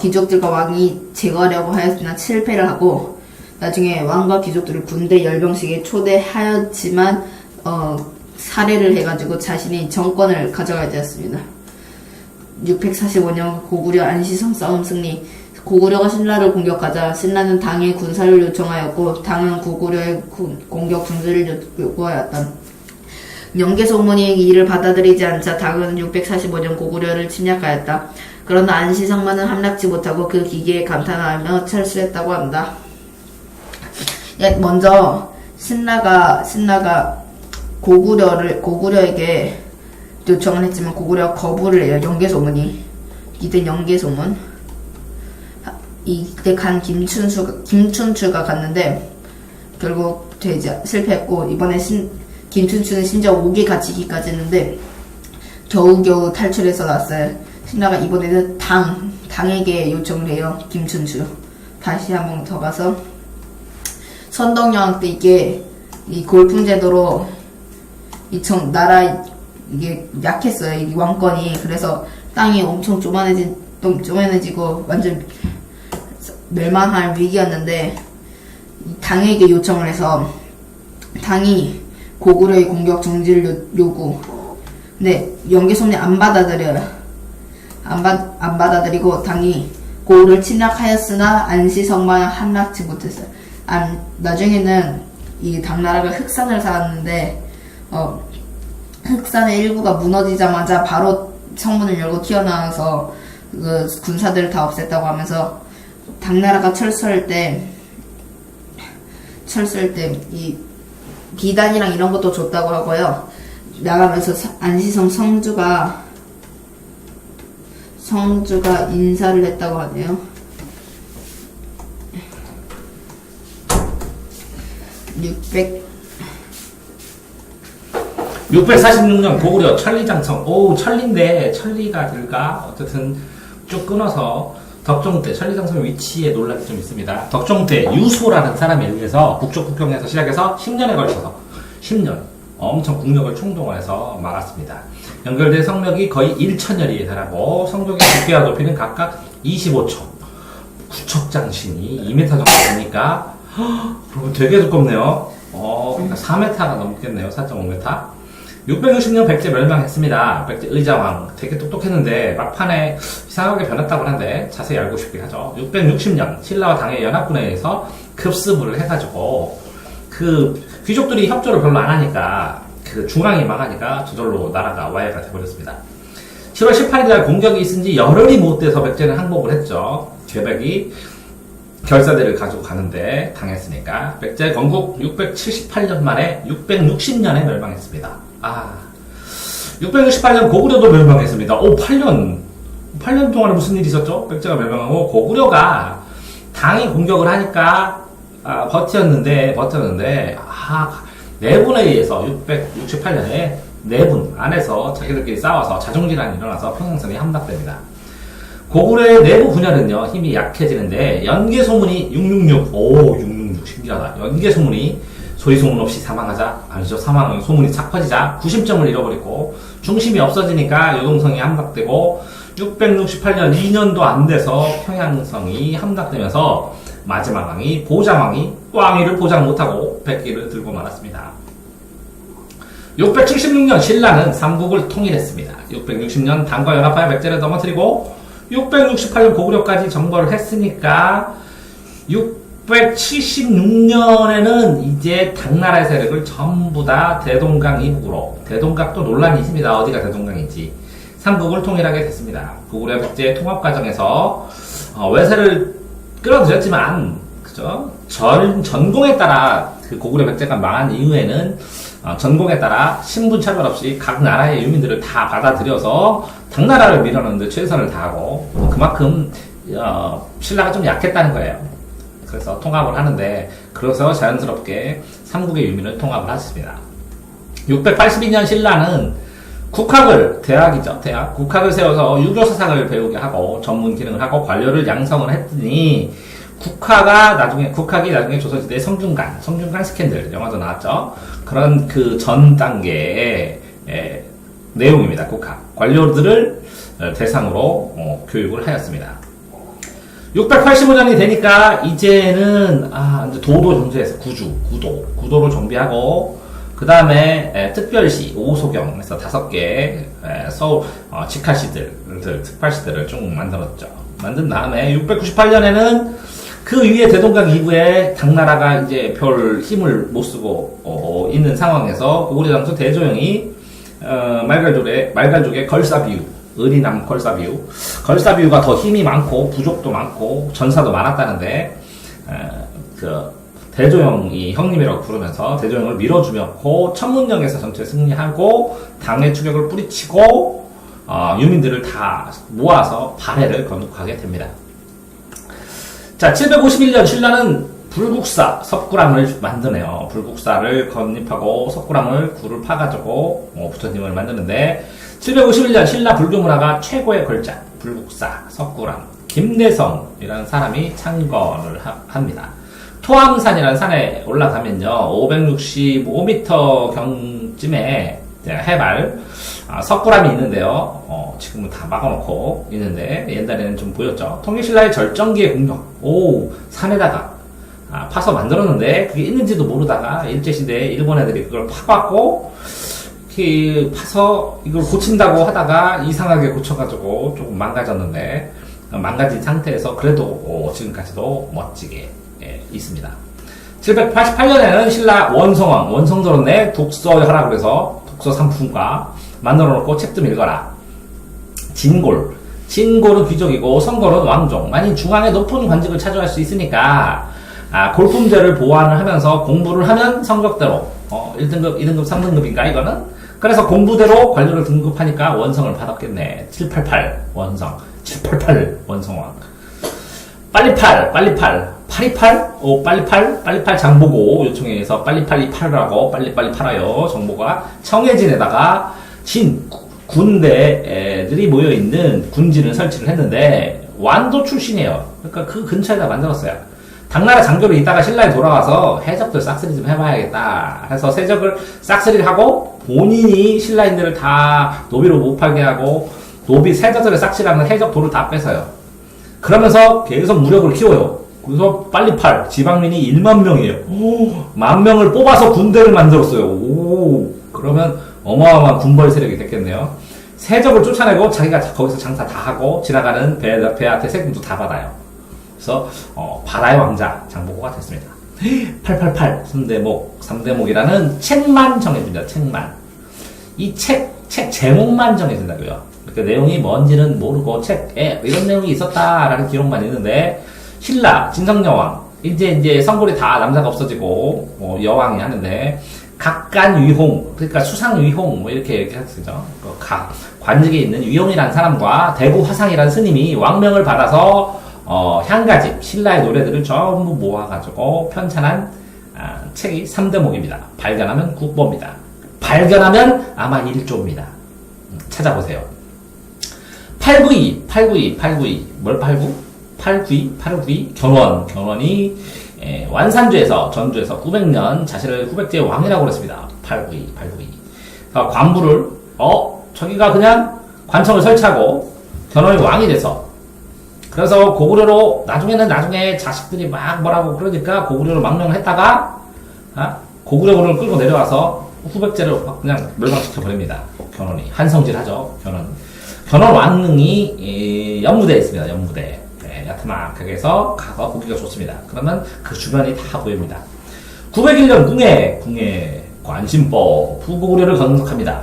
귀족들과 왕이 제거하려고 하였으나 실패를 하고 나중에 왕과 귀족들을 군대 열병식에 초대하였지만 살해를 해가지고 자신이 정권을 가져가야 되었습니다. 645년 고구려 안시성 싸움 승리. 고구려가 신라를 공격하자 신라는 당에 군사를 요청하였고 당은 고구려의 공격 중지를 요구하였다. 영계소문이 이를 받아들이지 않자 당은 645년 고구려를 침략하였다. 그러나 안시성만은 함락지 못하고 그 기계에 감탄하며 철수했다고 한다. 먼저 신라가 고구려에게 요청을 했지만 고구려가 거부를 해요. 영계소문이. 이때 영계소문. 이때 간 김춘추가 갔는데 결국 실패했고 이번에 김춘추는 심지어 옥에 갇히기까지 했는데 겨우겨우 탈출해서 나왔어요. 신라가 이번에는 당에게 요청을 해요. 김춘추. 다시 한 번 더 가서 선덕여왕 때 이 골풍제도로 나라 이게 약했어요. 이 왕권이. 그래서 땅이 엄청 쪼만해지고 완전 멸망할 위기였는데 당에게 요청을 해서 당이 고구려의 공격 중지를 요구. 근데 영계소문이 안 받아들여요. 안 받아들이고 당이 고구려를 침략하였으나 안시성만 함락지 못했어요. 나중에는 이 당나라가 흑산을 쌓았는데 흑산의 일부가 무너지자마자 바로 성문을 열고 튀어나와서 그 군사들을 다 없앴다고 하면서 당나라가 철수할 때 이 비단이랑 이런 것도 줬다고 하고요. 나가면서 안시성 성주가 인사를 했다고 하네요. 646년 고구려 천리장성. 천리인데 천리가 될까? 어쨌든 쭉 끊어서 덕종대, 천리장성의 위치에 논란이 좀 있습니다. 덕종대 유소라는 사람에 의해서 북쪽국경에서 시작해서 10년에 걸쳐서 10년 엄청 국력을 총동원해서 막았습니다. 연결된 성벽이 거의 1,000여리에 달하고 성벽의 두께와 높이는 각각 25초, 구척장신이 2m 정도 되니까 여러분 되게 두껍네요. 그러니까 4m가 넘겠네요. 4.5m. 660년 백제 멸망했습니다. 백제 의자왕 되게 똑똑했는데 막판에 이상하게 변했다고 하는데 자세히 알고 싶게 하죠. 660년 신라와 당의 연합군에 의해서 급습을 해가지고 그 귀족들이 협조를 별로 안 하니까 그 중앙이 망하니까 저절로 나라가 와해가 돼버렸습니다. 7월 18일날 공격이 있은 지 열흘이 못 돼서 백제는 항복을 했죠. 괴백이 결사대를 가지고 가는데 당했으니까 백제 건국 678년 만에 660년에 멸망했습니다. 668년 고구려도 멸망했습니다. 8년 동안에 무슨 일이 있었죠? 백제가 멸망하고 고구려가 당이 공격을 하니까 버텼는데 내분에 의해서 668년에 내분 안에서 자기들끼리 싸워서 자중질환이 일어나서 평양성이 함락됩니다. 고구려의 내부 분열은요 힘이 약해지는데 연계소문이 666 신기하다. 연계소문이 소리소문 없이 사망하는 소문이 착 퍼지자 구심점을 잃어버리고 중심이 없어지니까 요동성이 함락되고 668년 2년도 안 돼서 평양성이 함락되면서 마지막 왕이 보장왕이 왕위를 보장 못하고 백기를 들고 말았습니다. 676년 신라는 삼국을 통일했습니다. 660년 당과 연합하여 백제를 넘어뜨리고 668년 고구려까지 정벌을 했으니까 676년에는 이제 당나라의 세력을 전부 다 대동강 이북으로, 대동강도 논란이 있습니다. 어디가 대동강인지. 삼국을 통일하게 됐습니다. 고구려 백제의 통합 과정에서 외세를 끌어들였지만 그죠? 전공에 따라 그 고구려 백제가 망한 이후에는 전공에 따라 신분 차별 없이 각 나라의 유민들을 다 받아들여서 당나라를 밀어넣는데 최선을 다하고 그만큼 신라가 좀 약했다는 거예요. 그래서 통합을 하는데, 그래서 자연스럽게 삼국의 유민을 통합을 하셨습니다. 682년 신라는 국학을, 대학이죠, 대학. 국학을 세워서 유교 사상을 배우게 하고, 전문 기능을 하고, 관료를 양성을 했더니, 국학이 나중에 조선시대 성균관 스캔들, 영화도 나왔죠. 그런 그 전 단계의 내용입니다. 국학. 관료들을 대상으로 교육을 하였습니다. 685년이 되니까 이제는 이제 도도 정제해서 구도를 정비하고, 그 다음에 특별시, 오소경에서 5개 서울 특별시들을 쭉 만들었죠. 만든 다음에 698년에는 그 위에 대동강 이부에 당나라가 이제 별 힘을 못 쓰고 있는 상황에서 고구려 장수 대조영이 말갈족의 걸사비유, 의리남 걸사비유가 더 힘이 많고 부족도 많고 전사도 많았다는데, 대조영이 형님이라고 부르면서 대조영을 밀어주면서 천문역에서 전투에 승리하고 당의 추격을 뿌리치고 유민들을 다 모아서 발해를 건국하게 됩니다. 자, 751년 신라는 불국사 석굴암을 만드네요. 불국사를 건립하고 석굴암을 굴을 파가지고 부처님을 만드는데, 751년 신라 불교 문화가 최고의 걸작 불국사 석굴암 김대성이라는 사람이 창건을 합니다. 토암산이라는 산에 올라가면요, 565m 경쯤에 해발 석굴암이 있는데요. 지금은 다 막아놓고 있는데, 옛날에는 좀 보였죠. 통일신라의 절정기의 공력. 산에다가 파서 만들었는데 그게 있는지도 모르다가 일제시대에 일본 애들이 그걸 파갖고 파서 이걸 고친다고 하다가 이상하게 고쳐가지고 조금 망가졌는데, 망가진 상태에서 그래도 지금까지도 멋지게 있습니다. 788년에는 신라 원성들었네 독서하라 그래서 독서 상품과 만들어 놓고 책 좀 읽어라. 진골은 귀족이고 성골은 왕족. 만일 중앙에 높은 관직을 차지할 수 있으니까 골품제를 보완을 하면서 공부를 하면 성적대로 1등급, 2등급, 3등급인가 이거는? 그래서 공부대로 관료를 등급하니까 원성을 받았겠네. 788 원성. 788 원성왕. 빨리팔 828 장보고 요청해서 빨리빨리 팔으라고 빨리빨리 팔아요. 정보가 청해진에다가 군대들이 모여있는 군진을 설치를 했는데 완도 출신이에요. 그러니까 그 근처에다 만들었어요. 당나라 장교로 있다가 신라에 돌아와서 해적들 싹쓸이 좀 해봐야겠다 해서 세적을 싹쓸이를 하고, 본인이 신라인들을 다 노비로 못 팔게 하고 세적들을 싹쓸이하면 해적 돌을 다 뺏어요. 그러면서 계속 무력을 키워요. 그래서 빨리팔 지방민이 1만 명이에요. 10,000명을 뽑아서 군대를 만들었어요. 그러면 어마어마한 군벌 세력이 됐겠네요. 세적을 쫓아내고 자기가 거기서 장사 다 하고 지나가는 배한테 세금도 다 받아요. 그래서 바다의 왕자 장보고가 됐습니다. 888 3대목이라는 책만 정해준다. 책만. 이 책 제목만 정해준다고요. 그 내용이 뭔지는 모르고 책에 이런 내용이 있었다라는 기록만 있는데, 신라 진성여왕 이제 성골이 다 남자가 없어지고 여왕이 하는데, 각간위홍, 그러니까 수상위홍 이렇게 하죠. 관직에 있는 위홍이라는 사람과 대구 화상이라는 스님이 왕명을 받아서 향가집 신라의 노래들을 전부 모아가지고 편찬한 책이 3대목입니다. 발견하면 국보입니다. 발견하면 아마 1조입니다. 찾아보세요. 892 뭘 892 견원이 전주에서 900년 자신을 후백제의 왕이라고 그랬습니다. 892 관부를 저기가 그냥 관청을 설치하고 견원이 왕이 돼서, 그래서 고구려로 나중에 자식들이 막 뭐라고 그러니까 고구려로 망명을 했다가 고구려군을 끌고 내려와서 후백제를 그냥 멸망시켜 버립니다. 견원이 한성질하죠. 견원 왕릉이 연무대에 있습니다. 연무대. 야트막하게 해서 가서 보기가 좋습니다. 그러면 그 주변이 다 보입니다. 901년 궁예 관심법 후고구려를 건국합니다.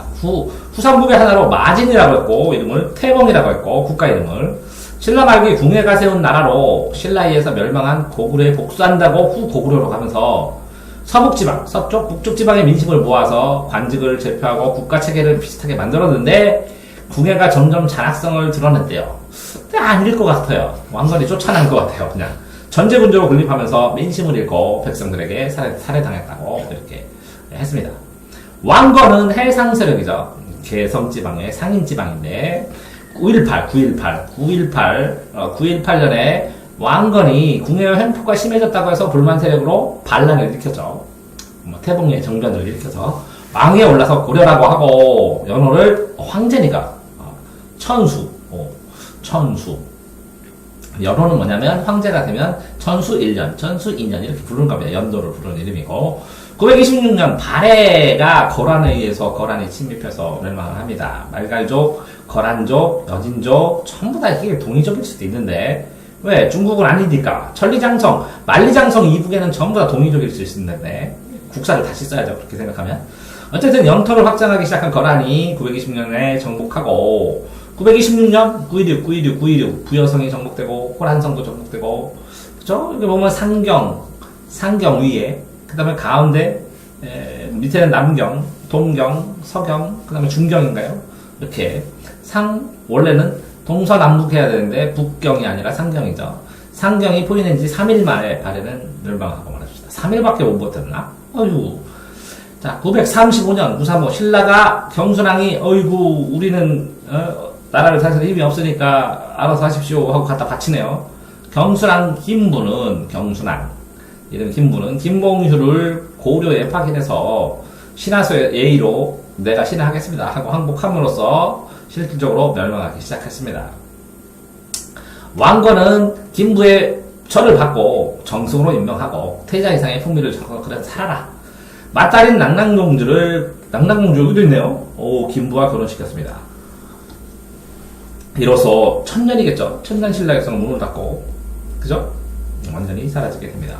후삼국의 하나로 마진이라고 했고 이름을 태봉이라고 했고 국가 이름을, 신라 말기 궁예가 세운 나라로 신라에 의해서 멸망한 고구려에 복수한다고 후고구려로 가면서 서북지방, 서쪽, 북쪽 지방의 민심을 모아서 관직을 제표하고 국가 체계를 비슷하게 만들었는데, 궁예가 점점 잔악성을 드러냈대요. 근데 아닐 것 같아요. 왕건이 쫓아난 것 같아요. 그냥 전제군주로 군림하면서 민심을 잃고 백성들에게 살해당했다고 이렇게 했습니다. 왕건은 해상 세력이죠. 개성지방의 상인지방인데 918년에 왕건이 궁예의 횡포가 심해졌다고 해서 불만 세력으로 반란을 일으켰죠. 태봉의 정변을 일으켜서 왕위에 올라서 고려라고 하고 연호를 황제니까 천수. 연호는 뭐냐면 황제가 되면 천수 1년, 천수 2년 이렇게 부르는 겁니다. 연도를 부르는 이름이고 926년 발해가 거란에 의해서 거란이 침입해서 멸망을 합니다. 말갈족, 거란족, 여진족 전부 다 이게 동이족일 수도 있는데 왜? 중국은 아니니까. 천리장성, 만리장성 이북에는 전부 다 동이족일 수 있는데 국사를 다시 써야죠. 그렇게 생각하면. 어쨌든 영토를 확장하기 시작한 거란이 926년에 정복하고 926년 916 부여성이 정복되고 호란성도 정복되고 그죠? 여기 보면 상경 위에 그 다음에 가운데 밑에는 남경, 동경, 서경 그 다음에 중경인가요? 이렇게 원래는 동서남북 해야 되는데 북경이 아니라 상경이죠. 상경이 포위된 지 3일 만에 발해는 멸망하고 말합시다. 3일밖에 못 버텼나? 어휴. 자, 935년 우사모 신라가 경순왕이 어이구 우리는 나라를 사실 힘이 없으니까 알아서 하십시오 하고 갖다 바치네요. 경순왕 이름 김부는 김봉휴를 고려에 파견해서 신하소의 예의로 내가 신하하겠습니다 하고 항복함으로써 실질적으로 멸망하기 시작했습니다. 왕건은 김부의 절을 받고 정승으로 임명하고 태자 이상의 풍미를 적어 그래 살아라. 맏딸인 낙랑공주 여기도 있네요. 김부와 결혼시켰습니다. 이로써 천년이겠죠. 천년신라역사는 문을 닫고 그죠? 완전히 사라지게 됩니다.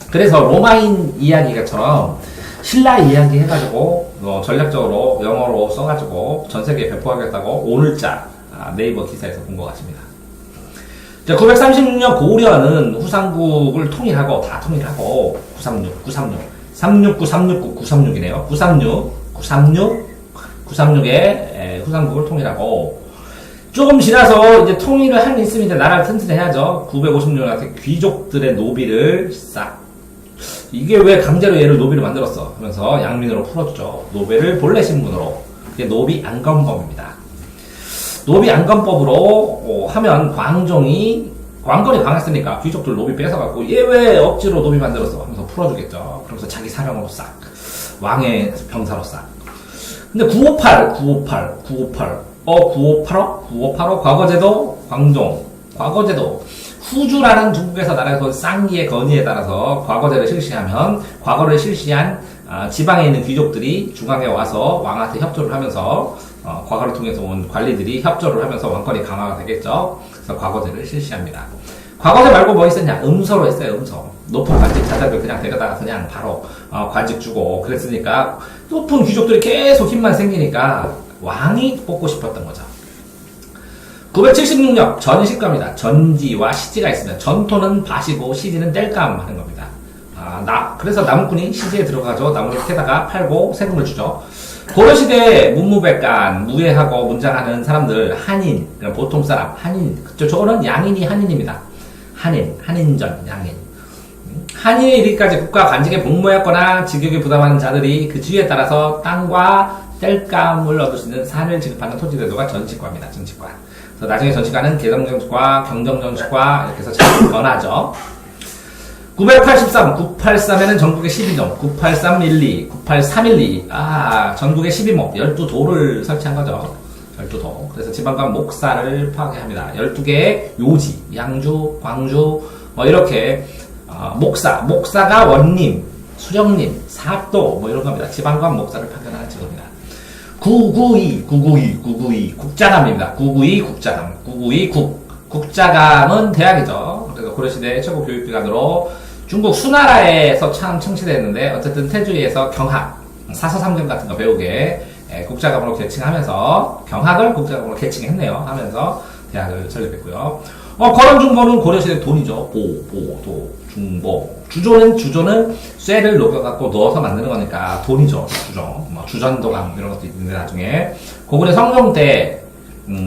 그래서 로마인 이야기처럼 신라 이야기 해가지고 전략적으로 영어로 써가지고 전세계에 배포하겠다고 오늘자 네이버 기사에서 본 것 같습니다. 936년 고려는 후삼국을 통일하고 936이네요. 936에 후삼국을 통일하고 조금 지나서 이제 통일을 한 있으면 이제 나라를 튼튼해야죠. 956년에 귀족들의 노비를 이게 왜 강제로 얘를 노비로 만들었어? 하면서 양민으로 풀어주죠. 노비를 본래 신분으로. 그게 노비 안건법입니다. 노비 안건법으로 하면 광건이 강했으니까 귀족들 노비 뺏어갖고 얘 왜 억지로 노비 만들었어? 하면서 풀어주겠죠. 그러면서 자기 사령으로 왕의 병사로 근데 958 과거제도 과거제도 후주라는 중국에서 나라에서 쌍기의 건의에 따라서 과거제를 실시하면 과거를 실시한 지방에 있는 귀족들이 중앙에 와서 왕한테 협조를 하면서 과거를 통해서 온 관리들이 협조를 하면서 왕권이 강화가 되겠죠. 그래서 과거제를 실시합니다. 과거제 말고 뭐 있었냐? 음서로 했어요. 음서. 높은 관직 자들을 그냥 데려다가 그냥 바로 관직 주고 그랬으니까 높은 귀족들이 계속 힘만 생기니까 왕이 뽑고 싶었던 거죠. 976년 전시과입니다. 전지와 시지가 있습니다. 전토는 밭이고 시지는 땔감 하는 겁니다. 그래서 나무꾼이 시지에 들어가죠. 나무를 캐다가 팔고 세금을 주죠. 고려시대에 문무백관, 무예하고 문장하는 사람들, 한인, 보통 사람, 한인, 저거는 양인이 한인입니다. 한인전, 양인. 한인에 이르기까지 국가 관직에 복무했거나 직역에 부담하는 자들이 그 지위에 따라서 땅과 땔감을 얻을 수 있는 산을 지급하는 토지제도가 전시과입니다. 전시과. 그래서 나중에 전시과는 개성정치과, 경정정치과 이렇게 해서 잘 변하죠. 983에는 전국에 12종, 98312, 98312, 전국에 12목, 12도를 설치한 거죠. 12도. 그래서 지방간 목사를 파괴합니다. 12개의 요지, 양주, 광주, 이렇게, 목사가 원님, 수령님, 사도, 이런 겁니다. 지방간 목사를 파견하는 직업입니다. 992, 국자감입니다. 992 국자감은 대학이죠. 그래서 고려시대 최고 교육기관으로 중국 수나라에서 참 청취됐는데 어쨌든 태주에서 경학, 사서삼경 같은 거 배우게 국자감으로 계층하면서 경학을 국자감으로 계층했네요. 하면서 대학을 설립했고요. 거론중보는 고려시대 돈이죠. 중보. 주조는 쇠를 녹여갖고 넣어서 만드는 거니까 돈이죠. 주전도감 이런 것도 있는데 나중에 고구려 성종 때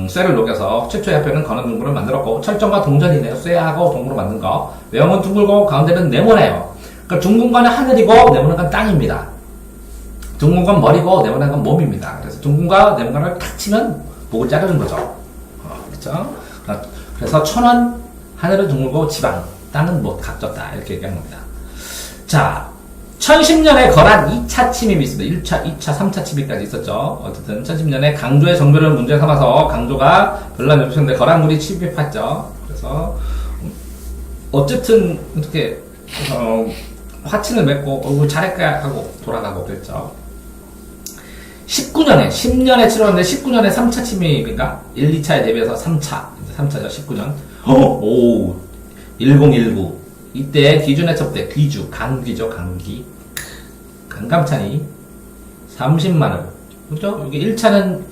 쇠를 녹여서 최초의 화폐는 건원 둥굴을 만들었고 철정과 동전이네요. 쇠하고 동으로 만든 거. 외형은 둥글고 가운데는 네모네요. 그러니까 둥근 건 하늘이고 네모난 건 땅입니다. 둥근 건 머리고 네모난 건 몸입니다. 그래서 둥근과 네모난을 탁 치면 목을 자르는 거죠. 그렇죠? 그래서 천원 하늘은 둥글고 지방 땅은 뭐 각졌다 이렇게 얘기한 겁니다. 자, 1010년에 거란 2차 침입이 있습니다. 1차, 2차, 3차 침입까지 있었죠. 어쨌든 1010년에 강조의 정교를 문제 삼아서 강조가 별난 요청인데 거란군이 침입했죠. 그래서 어쨌든 어떻게 화친을 맺고 잘할까 하고 돌아가고 그랬죠. 19년에 10년에 치렀는데 19년에 3차 침입인가? 1, 2차에 대비해서 3차죠. 19년. 오 1019 이때 귀준의 첩대 귀주 강귀죠. 강귀 강감찬이 30만원 그죠? 여기 1차는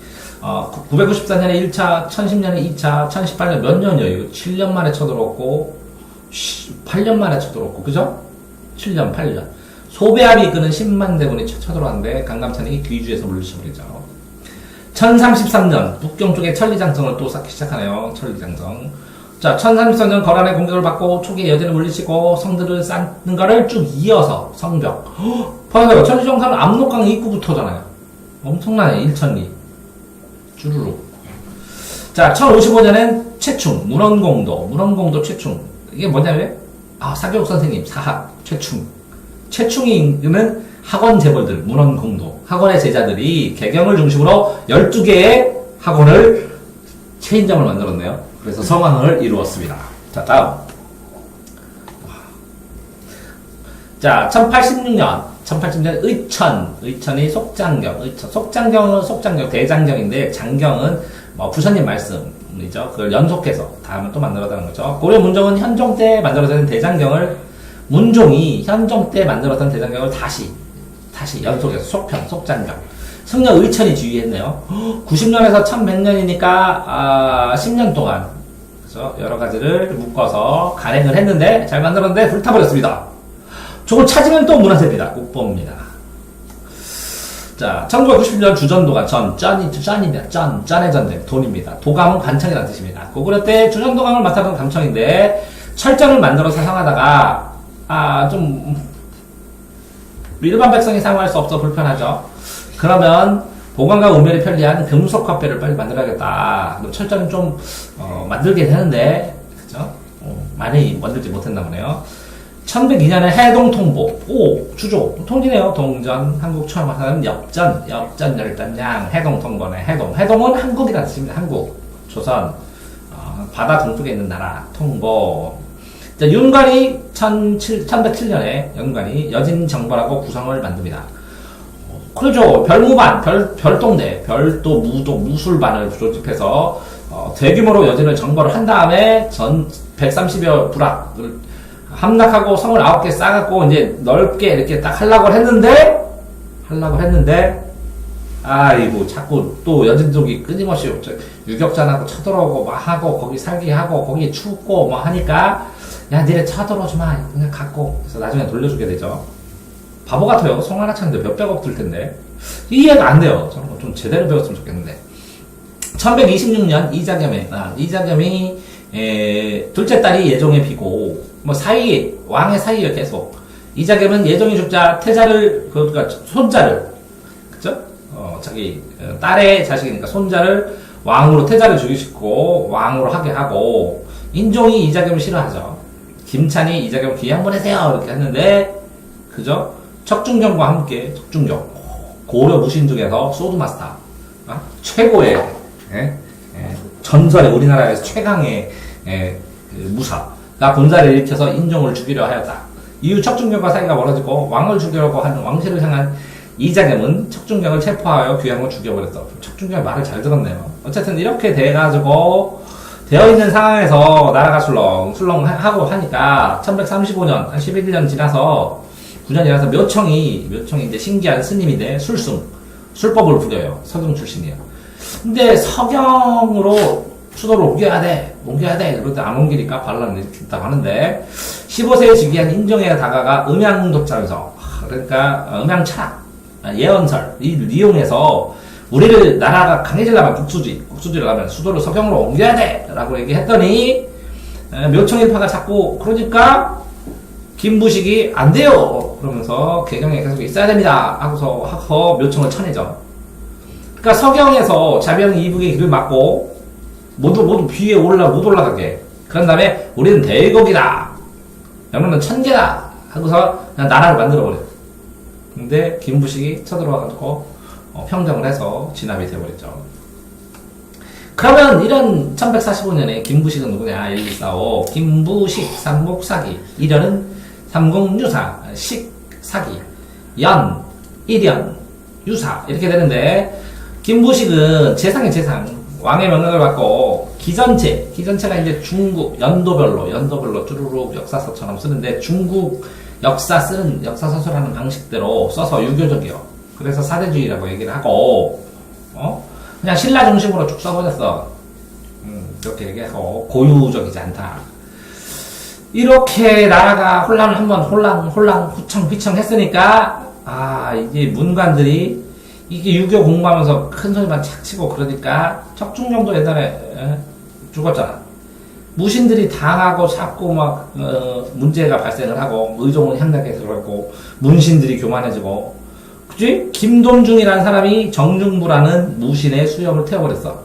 994년에 1차 1010년에 2차 1018년 몇 년이에요? 이거 7년 만에 쳐들어왔고 8년 만에 쳐들어왔고 그죠? 7년 8년 소배합이 이끄는 10만 대군이 쳐들어왔는데 강감찬이 귀주에서 물리쳐버리죠. 1033년 북경 쪽에 천리장성을 또 쌓기 시작하네요. 천리장성. 자, 1033년 거란의 공격을 받고 초기에 여진을 물리치고 성들을 쌓는 거를 쭉 이어서 성벽. 봐요. 천리장성은 압록강 입구부터잖아요. 엄청나네. 일천리. 주르륵. 자, 1055년엔 최충, 문헌공도 최충. 이게 뭐냐면 사교육 선생님, 사학, 최충. 최충이 이끄는 학원 재벌들, 문헌공도. 학원의 제자들이 개경을 중심으로 12개의 학원을 체인점을 만들었네요. 그래서 성왕을 이루었습니다. 자, 다음. 자, 1086년 의천이 속장경은 대장경인데, 장경은 부처님 말씀이죠. 그걸 연속해서 다음에 또 만들었다는 거죠. 고려 문종은 현종 때 만들어진 대장경을, 문종이 현종 때 만들었던 대장경을 다시 연속해서 속장경. 승려 의천이 지휘했네요. 90년에서 1100년이니까 10년 동안 그래서 여러 가지를 묶어서 간행을 했는데 잘 만들었는데 불타버렸습니다. 저걸 찾으면 또 문화재입니다. 국보입니다. 자, 1990년 주전도가 쩐의 전쟁, 돈입니다. 도감은 관청이라는 뜻입니다. 고구려 때 주전도감을 맡았던 감청인데 철전을 만들어서 사용하다가 좀 일반 백성이 사용할 수 없어 불편하죠. 그러면 보관과 우멸이 편리한 금속 화폐를 빨리 만들어야겠다. 철저는 좀 만들긴 했는데 그죠? 많이 만들지 못했나 보네요. 1102년에 해동통보, 주조, 통지네요. 동전, 한국 처음 하는 엽전 열전량, 해동통보네. 해동은 한국이라는 뜻입니다. 한국, 조선, 바다 동쪽에 있는 나라, 통보. 자, 윤관이 1107년에 윤관이 여진정벌하고 구성을 만듭니다. 그러죠. 별무반, 별동대, 별도, 무술반을 조집해서 대규모로 여진을 정벌을 한 다음에 130여 부락을 함락하고 성을 9개 쌓아갖고 이제 넓게 이렇게 딱 하려고 했는데 아이고 자꾸 또 여진족이 끊임없이 유격전하고 쳐들어오고 막 하고 거기 살게 하고 거기 춥고 뭐 하니까 야 니네 쳐들어오지 마 그냥 갖고 그래서 나중에 돌려주게 되죠. 바보 같아요. 성 하나 찾는데 몇백억 들 텐데 이해가 안 돼요. 저런 거 좀 제대로 배웠으면 좋겠는데. 1126년 이자겸이 둘째 딸이 예종의 비고 뭐 왕의 사이에 계속 이자겸은 예종이 죽자 태자를 그러니까 손자를 그죠? 자기 딸의 자식이니까 손자를 왕으로 태자를 죽이시고 왕으로 하게 하고 인종이 이자겸을 싫어하죠. 김찬이 이자겸 귀양 보내세요 이렇게 했는데 그죠? 척중경과 함께 고려 무신 중에서 소드마스터 최고의 전설의 우리나라에서 최강의 무사가 군사를 일으켜서 인종을 죽이려 하였다. 이후 척중경과 사이가 멀어지고 왕을 죽이려고 하는 왕실을 향한 이자겸은 척중경을 체포하여 귀양을 죽여버렸다. 척중경의 말을 잘 들었네요. 어쨌든 이렇게 돼가지고 되어있는 상황에서 나라가 술렁하고 하니까 1135년 한 11년 지나서 9년 지나서 묘청이 이제 신기한 스님인데 술법을 부려요. 서경 출신이에요. 근데 서경으로 수도를 옮겨야 돼. 그런데 안 옮기니까 반란을 일으킨다고 하는데 15세에 즉위한 인종에 다가가 음양도자면서 그러니까 음양철학 예언설 이용해서 우리를 나라가 강해지려면 국수지를 하면 수도를 서경으로 옮겨야 돼! 라고 얘기했더니, 묘청일파가 자꾸 그러니까, 김부식이 안 돼요! 그러면서 개경에 계속 있어야 됩니다! 하고서 묘청을 쳐내죠. 그러니까 서경에서 자비형 이북의 길을 막고, 모두 위에 못 올라가게. 그런 다음에, 우리는 대국이다! 명령은 천계다! 하고서 그냥 나라를 만들어버려요. 근데 김부식이 쳐들어와가지고 평정을 해서 진압이 되어버렸죠. 그러면 이런 1145년에 김부식은 누구냐? 1245 김부식 삼국사기 1년은 삼국유사 식사기 연 1년 유사 이렇게 되는데 김부식은 재상의 재상 왕의 명령을 받고 기전체가 이제 중국 연도별로 쭈루룩 역사서처럼 쓰는데 중국 역사 서술하는 방식대로 써서 유교적이요. 그래서 사대주의라고 얘기를 하고, 그냥 신라 중심으로 쭉 써버렸어. 그렇게 얘기하고, 고유적이지 않다. 이렇게 나라가 혼란을 한번 후청 했으니까, 이제 문관들이, 이게 유교 공부하면서 큰 소리만 착 치고 그러니까, 척중령도 옛날에, 죽었잖아. 무신들이 당하고 자꾸 문제가 발생을 하고, 의종은 향락에 들어가고, 문신들이 교만해지고, 그치? 김돈중이라는 사람이 정중부라는 무신의 수염을 태워버렸어.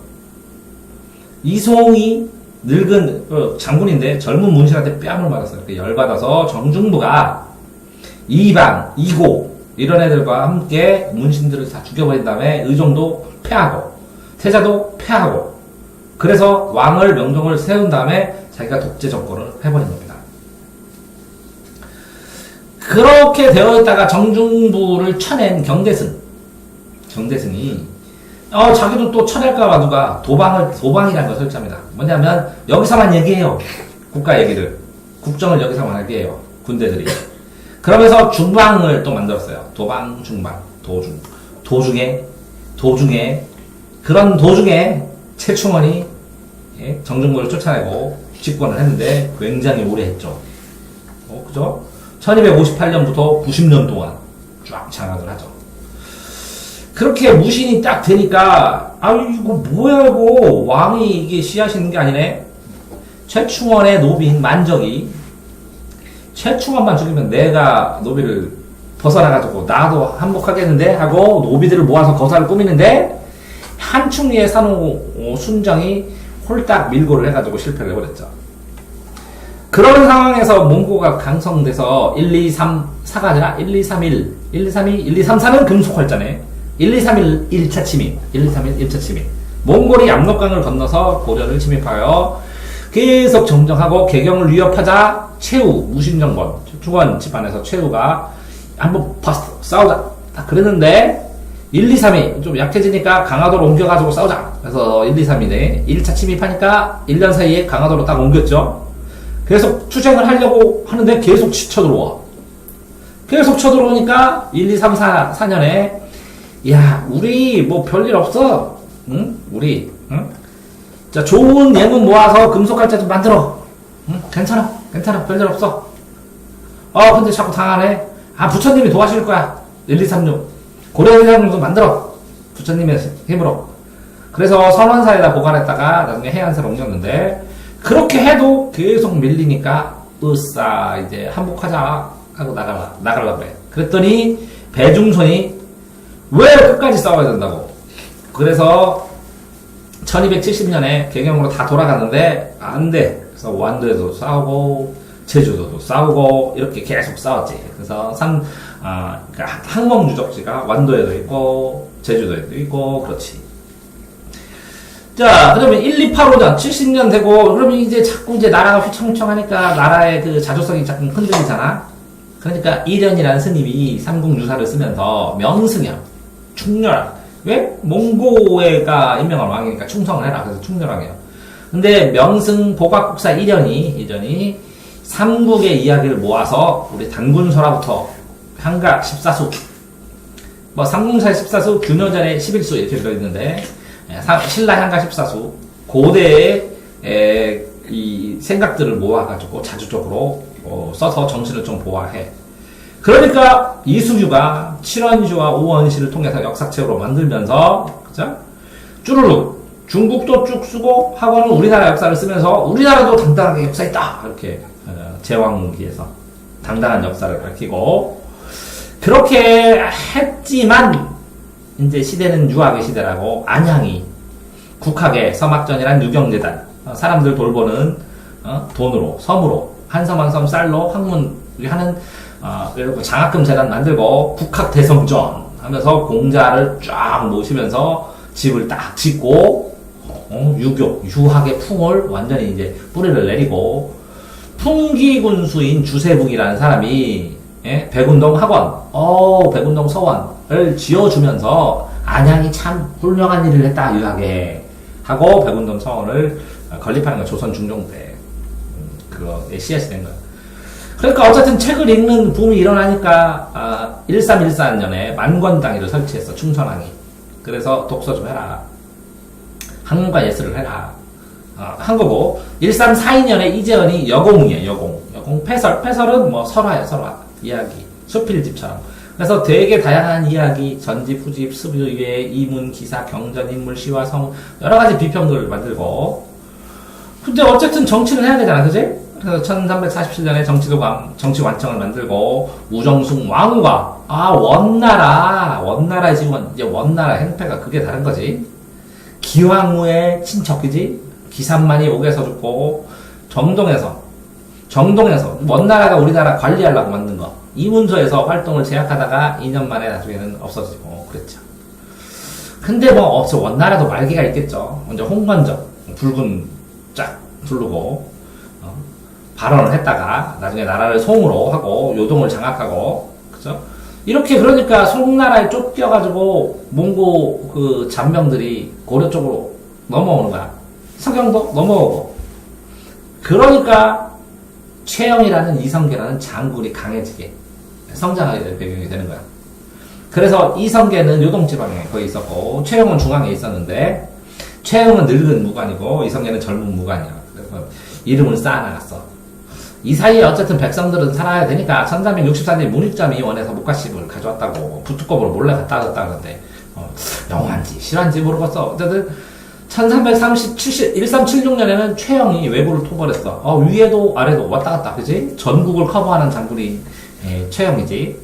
이송이 늙은 장군인데 젊은 문신한테 뺨을 맞았어요. 열받아서 정중부가 이방, 이고, 이런 애들과 함께 문신들을 다 죽여버린 다음에 의종도 패하고, 태자도 패하고, 그래서 왕을 명종을 세운 다음에 자기가 독재 정권을 해버린 겁니다. 그렇게 되어 있다가 정중부를 쳐낸 경대승이 자기도 또 쳐낼까봐 누가 도방이라는 걸 설치합니다. 뭐냐면 여기서만 얘기해요. 국가 얘기를 국정을 여기서만 얘기해요. 군대들이. 그러면서 중방을 또 만들었어요. 도방, 중방, 도중에 그런 도중에 최충원이 정중부를 쫓아내고 집권을 했는데 굉장히 오래 했죠. 그죠? 1258년부터 90년 동안 쫙 장악을 하죠. 그렇게 무신이 딱 되니까 이거 뭐야 이거 왕이 이게 씨앗이는 게 아니네. 최충원의 노비인 만적이 최충원만 죽이면 내가 노비를 벗어나가지고 나도 한몫하겠는데 하고 노비들을 모아서 거사를 꾸미는데 한충리의 산호 순정이 홀딱 밀고를 해가지고 실패를 해버렸죠. 그런 상황에서 몽고가 강성돼서 1, 2, 3, 4가 아니라 1, 2, 3, 1, 1, 2, 3, 2, 1, 2, 3, 4는 금속활자네. 1, 2, 3, 1, 1차 침입. 1, 2, 3, 1, 1차 침입. 몽골이 압록강을 건너서 고려를 침입하여 계속 정정하고 개경을 위협하자 최우, 무신정권, 중원 집안에서 최우가 한번 싸우자. 딱 그랬는데 1, 2, 3이 좀 약해지니까 강화도로 옮겨가지고 싸우자. 그래서 1, 2, 3이네. 1차 침입하니까 1년 사이에 강화도로 딱 옮겼죠. 계속 투쟁을 하려고 하는데 계속 쳐들어와. 계속 쳐들어오니까 1, 2, 3, 4년에 야 우리 뭐 별일 없어. 응? 우리 응? 자 좋은 예문 모아서 금속활자 좀 만들어. 응? 괜찮아 별일 없어. 근데 자꾸 당하네. 부처님이 도와줄 거야. 1, 2, 3, 6 고려의상도 만들어. 부처님의 힘으로. 그래서 선원사에다 보관했다가 나중에 해안사로 옮겼는데 그렇게 해도 계속 밀리니까 이제 한복하자 하고 나가려고 해. 그랬더니 배중손이 왜 끝까지 싸워야 된다고. 그래서 1270년에 개경으로 다 돌아갔는데 안 돼. 그래서 완도에도 싸우고 제주도도 싸우고 이렇게 계속 싸웠지. 그래서 그러니까 항목 유적지가 완도에도 있고 제주도에도 있고 그렇지. 자, 그러면 1285년 70년 되고 그러면 이제 자꾸 나라가 휘청휘청하니까 나라의 그 자주성이 자꾸 흔들리잖아. 그러니까 이련이라는 스님이 삼국유사를 쓰면서 명승형, 충렬왕. 왜? 몽고가 임명한 왕이니까 충성을 해라. 그래서 충렬왕이에요. 근데 명승 보각국사 이련이 삼국의 이야기를 모아서 우리 단군설화부터 향가 14수, 삼국사의 14수, 균여전의 11수 이렇게 들어있는데 신라 향가 14수 고대의 이 생각들을 모아가지고 자주적으로 써서 정신을 좀 보완해. 그러니까 이수규가 칠원시와 오원시를 통해서 역사책으로 만들면서 그죠? 쭈루룩. 중국도 쭉 쓰고 학원은 우리나라 역사를 쓰면서 우리나라도 당당하게 역사있다. 이렇게 제왕기에서 당당한 역사를 밝히고 그렇게 했지만 이제 시대는 유학의 시대라고 안양이 국학의 서막전이란 유경재단 사람들 돌보는 돈으로 섬으로 한 섬 한 섬 쌀로 학문 하는 장학금 재단 만들고 국학 대성전 하면서 공자를 쫙 모시면서 집을 딱 짓고 유학의 풍을 완전히 이제 뿌리를 내리고 풍기군수인 주세북이라는 사람이 백운동 학원, 백운동 서원을 지어주면서 안양이 참 훌륭한 일을 했다 유학에 하고 백운동 서원을 건립하는 거 조선 중종 때 그거에 씨앗이 된 거야. 그러니까 어쨌든 책을 읽는 붐이 일어나니까 1314년에 만권당위를 설치했어 충천왕이. 그래서 독서 좀 해라. 학문과 예술을 해라. 한 거고 1342년에 이재헌이 여공이에요. 여공 패설은 뭐 설화 이야기 수필집처럼. 그래서 되게 다양한 이야기 전집 후집 수비외 이문 기사 경전 인물 시와 성 여러 가지 비평들을 만들고. 근데 어쨌든 정치를 해야 되잖아, 그지? 그래서 1347년에 정치관청을 만들고 우정숭 왕후가 원나라 지원 이제 원나라 행패가 그게 다른 거지. 기왕후의 친척이지. 기산만이 옥에서 죽고 정동에서 원나라가 우리나라 관리하려고 만든 거 이문서에서 활동을 제약하다가 2년 만에 나중에는 없어지고 그랬죠. 근데 뭐 원나라도 말기가 있겠죠. 먼저 홍건적 붉은 쫙 두르고 발언을 했다가 나중에 나라를 송으로 하고 요동을 장악하고 그죠? 이렇게 그러니까 송나라에 쫓겨가지고 몽고 그 잔병들이 고려 쪽으로 넘어오는 거야. 서경도 넘어오고. 그러니까 최영이라는 이성계라는 장군이 강해지게 성장하게 될 배경이 되는 거야. 그래서 이성계는 요동지방에 거의 있었고 최영은 중앙에 있었는데 최영은 늙은 무관이고 이성계는 젊은 무관이야. 그래서 이름을 쌓아나갔어. 이 사이에 어쨌든 백성들은 살아야 되니까 1364년 문익점이 원에서 목가십을 가져왔다고 부뚜껑으로 몰래 갖다 줬다 그러는데 영화인지 실화인지 모르겠어. 어쨌든 1376년에는 최영이 왜구를 토벌했어. 위에도 아래도 왔다 갔다 그지? 전국을 커버하는 장군이 최영이지.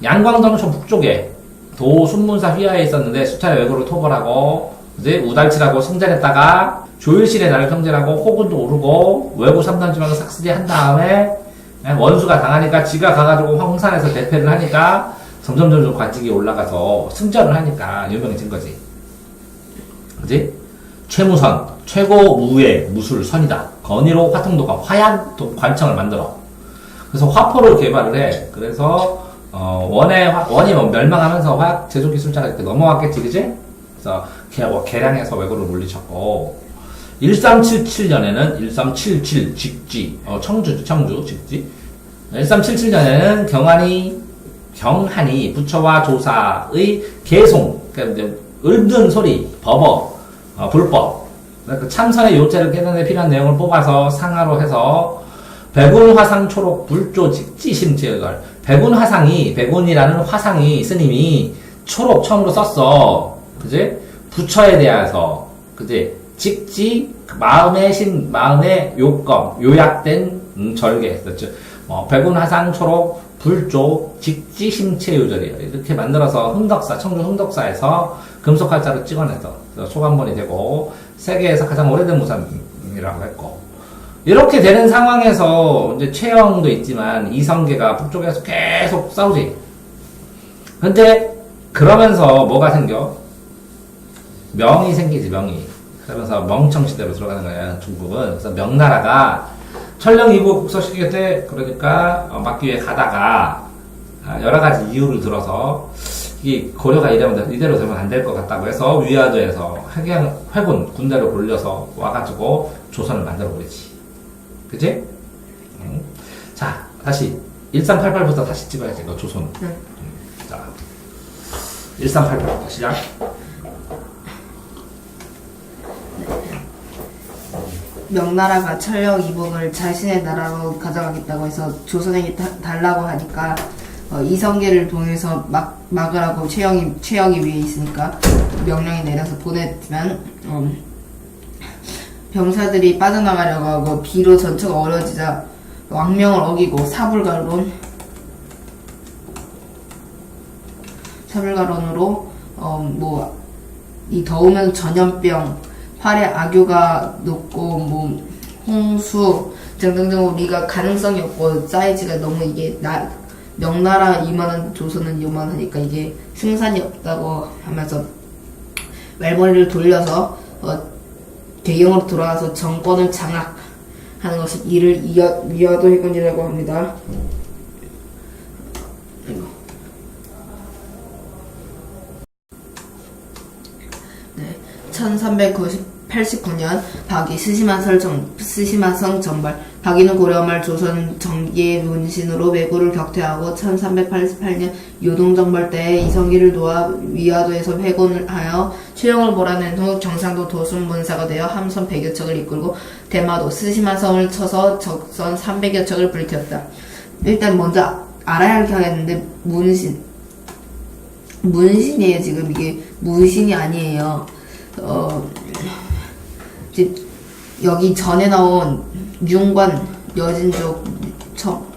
양광정초 북쪽에 도순문사 휘하에 있었는데 수차례 왜구를 토벌하고 그지? 우달치라고 승전했다가 조일실의 날을 경제하고 호군도 오르고 외구 3단 지방을 싹쓸이 한 다음에 원수가 당하니까 지가 가가지고 황산에서 대패를 하니까 점점 관직이 올라가서 승전을 하니까 유명해진 거지. 그지? 최무선, 최고 무의 무술 선이다. 건의로 화통도가 화양 관청을 만들어. 그래서 화포를 개발을 해. 그래서 원이 멸망하면서 화약 제조 기술자가 이렇게 넘어왔겠지, 그지? 그래서 개량해서 왜구를 물리쳤고. 1377년에는 1377 직지, 청주 직지. 1377년에는 경한이 부처와 조사의 개송, 그러니까 이제 읊는 소리, 불법. 그러니까 참선의 요체를 깨는 데 필요한 내용을 뽑아서 상하로 해서 백운화상 초록 불조 직지심제걸. 백운이라는 화상이 스님이 초록 처음으로 썼어. 그지? 부처에 대해서, 그지? 직지, 마음의 요약된 절개. 그렇죠. 백운화상 초록 불조 직지심체요절이에요. 이렇게 만들어서 청주 흥덕사에서 금속활자로 찍어내서 초관본이 되고 세계에서 가장 오래된 무산이라고 했고. 이렇게 되는 상황에서 이제 최영도 있지만 이성계가 북쪽에서 계속 싸우지. 근데 그러면서 뭐가 생겨? 명이 생기지, 명이. 그러면서 명청시대로 들어가는 거야, 중국은. 그래서 명나라가 천령 이부 국서시기 때, 그러니까 막기에 가다가 여러 가지 이유를 들어서 이 고려가 이대로 되면 안 될 것 같다고 해서 위화도에서 회군 군대를 돌려서 와가지고 조선을 만들어버리지. 그치? 자, 다시 1388부터 다시 찍어야지, 이거 조선. 자, 1388부터 시작. 명나라가 천령 이복을 자신의 나라로 가져가겠다고 해서 조선에게 달라고 하니까 이성계를 통해서 막으라고 최영이 위에 있으니까 명령이 내려서 보냈지만 병사들이 빠져나가려고 하고 비로 전투가 어려워지자 왕명을 어기고 사불가론으로 이 더우면 전염병, 활의 악유가 높고 홍수 등등등 우리가 가능성이 없고 사이즈가 너무 이게 명나라 이만한 조선은 요만하니까 이게 승산이 없다고 하면서 말머리를 돌려서 개경으로 돌아와서 정권을 장악하는 것이 이를 위화도 해군이라고 합니다. 네, 1389년 박이 스시마성 전발. 박이는 고려말 조선 정기의 문신으로 왜구를 격퇴하고 1388년 요동정벌 때에 이성기를 놓아 위화도에서 회군하여 최영을 몰아낸 후 경상도 도순문사가 되어 함선 100여 척을 이끌고 대마도 스시마성을 쳐서 적선 300여 척을 불태웠다. 일단 먼저 알아야 하겠는데 문신이에요. 지금 이게 문신이 아니에요. 이제 여기 전에 나온 융관, 여진족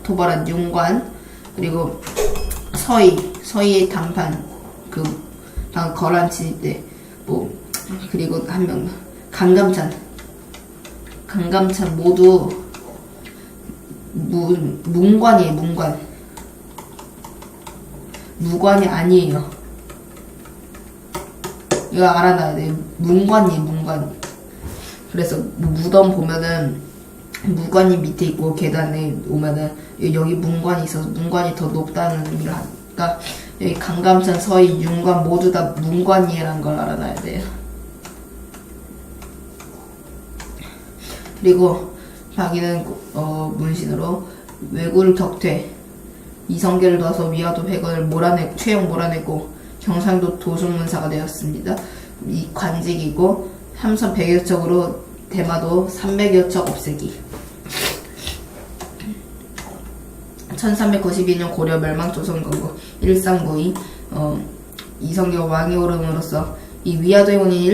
토벌한 융관, 그리고 서희의 단판, 거란치 때, 그리고 한 명, 강감찬 모두 문관이에요. 무관이 아니에요. 이거 알아놔야 돼요. 문관. 그래서 무덤 보면은 무관이 밑에 있고 계단에 오면은 여기 문관이 있어서 문관이 더 높다는 의미를 하니까 여기 강감찬, 서희, 윤관 모두 다 문관이라는 걸 알아놔야 돼요. 그리고 박이는 문신으로 왜구를 격퇴, 이성계를 둬서 위화도 회관을 최영 몰아내고 경상도 도순문사가 되었습니다. 이 관직이고 함선 100여 척으로 대마도 300여 척 없애기. 1392년 고려 멸망 조선건국 1392 이성계가 왕이 오름으로써 이 위화도 해군이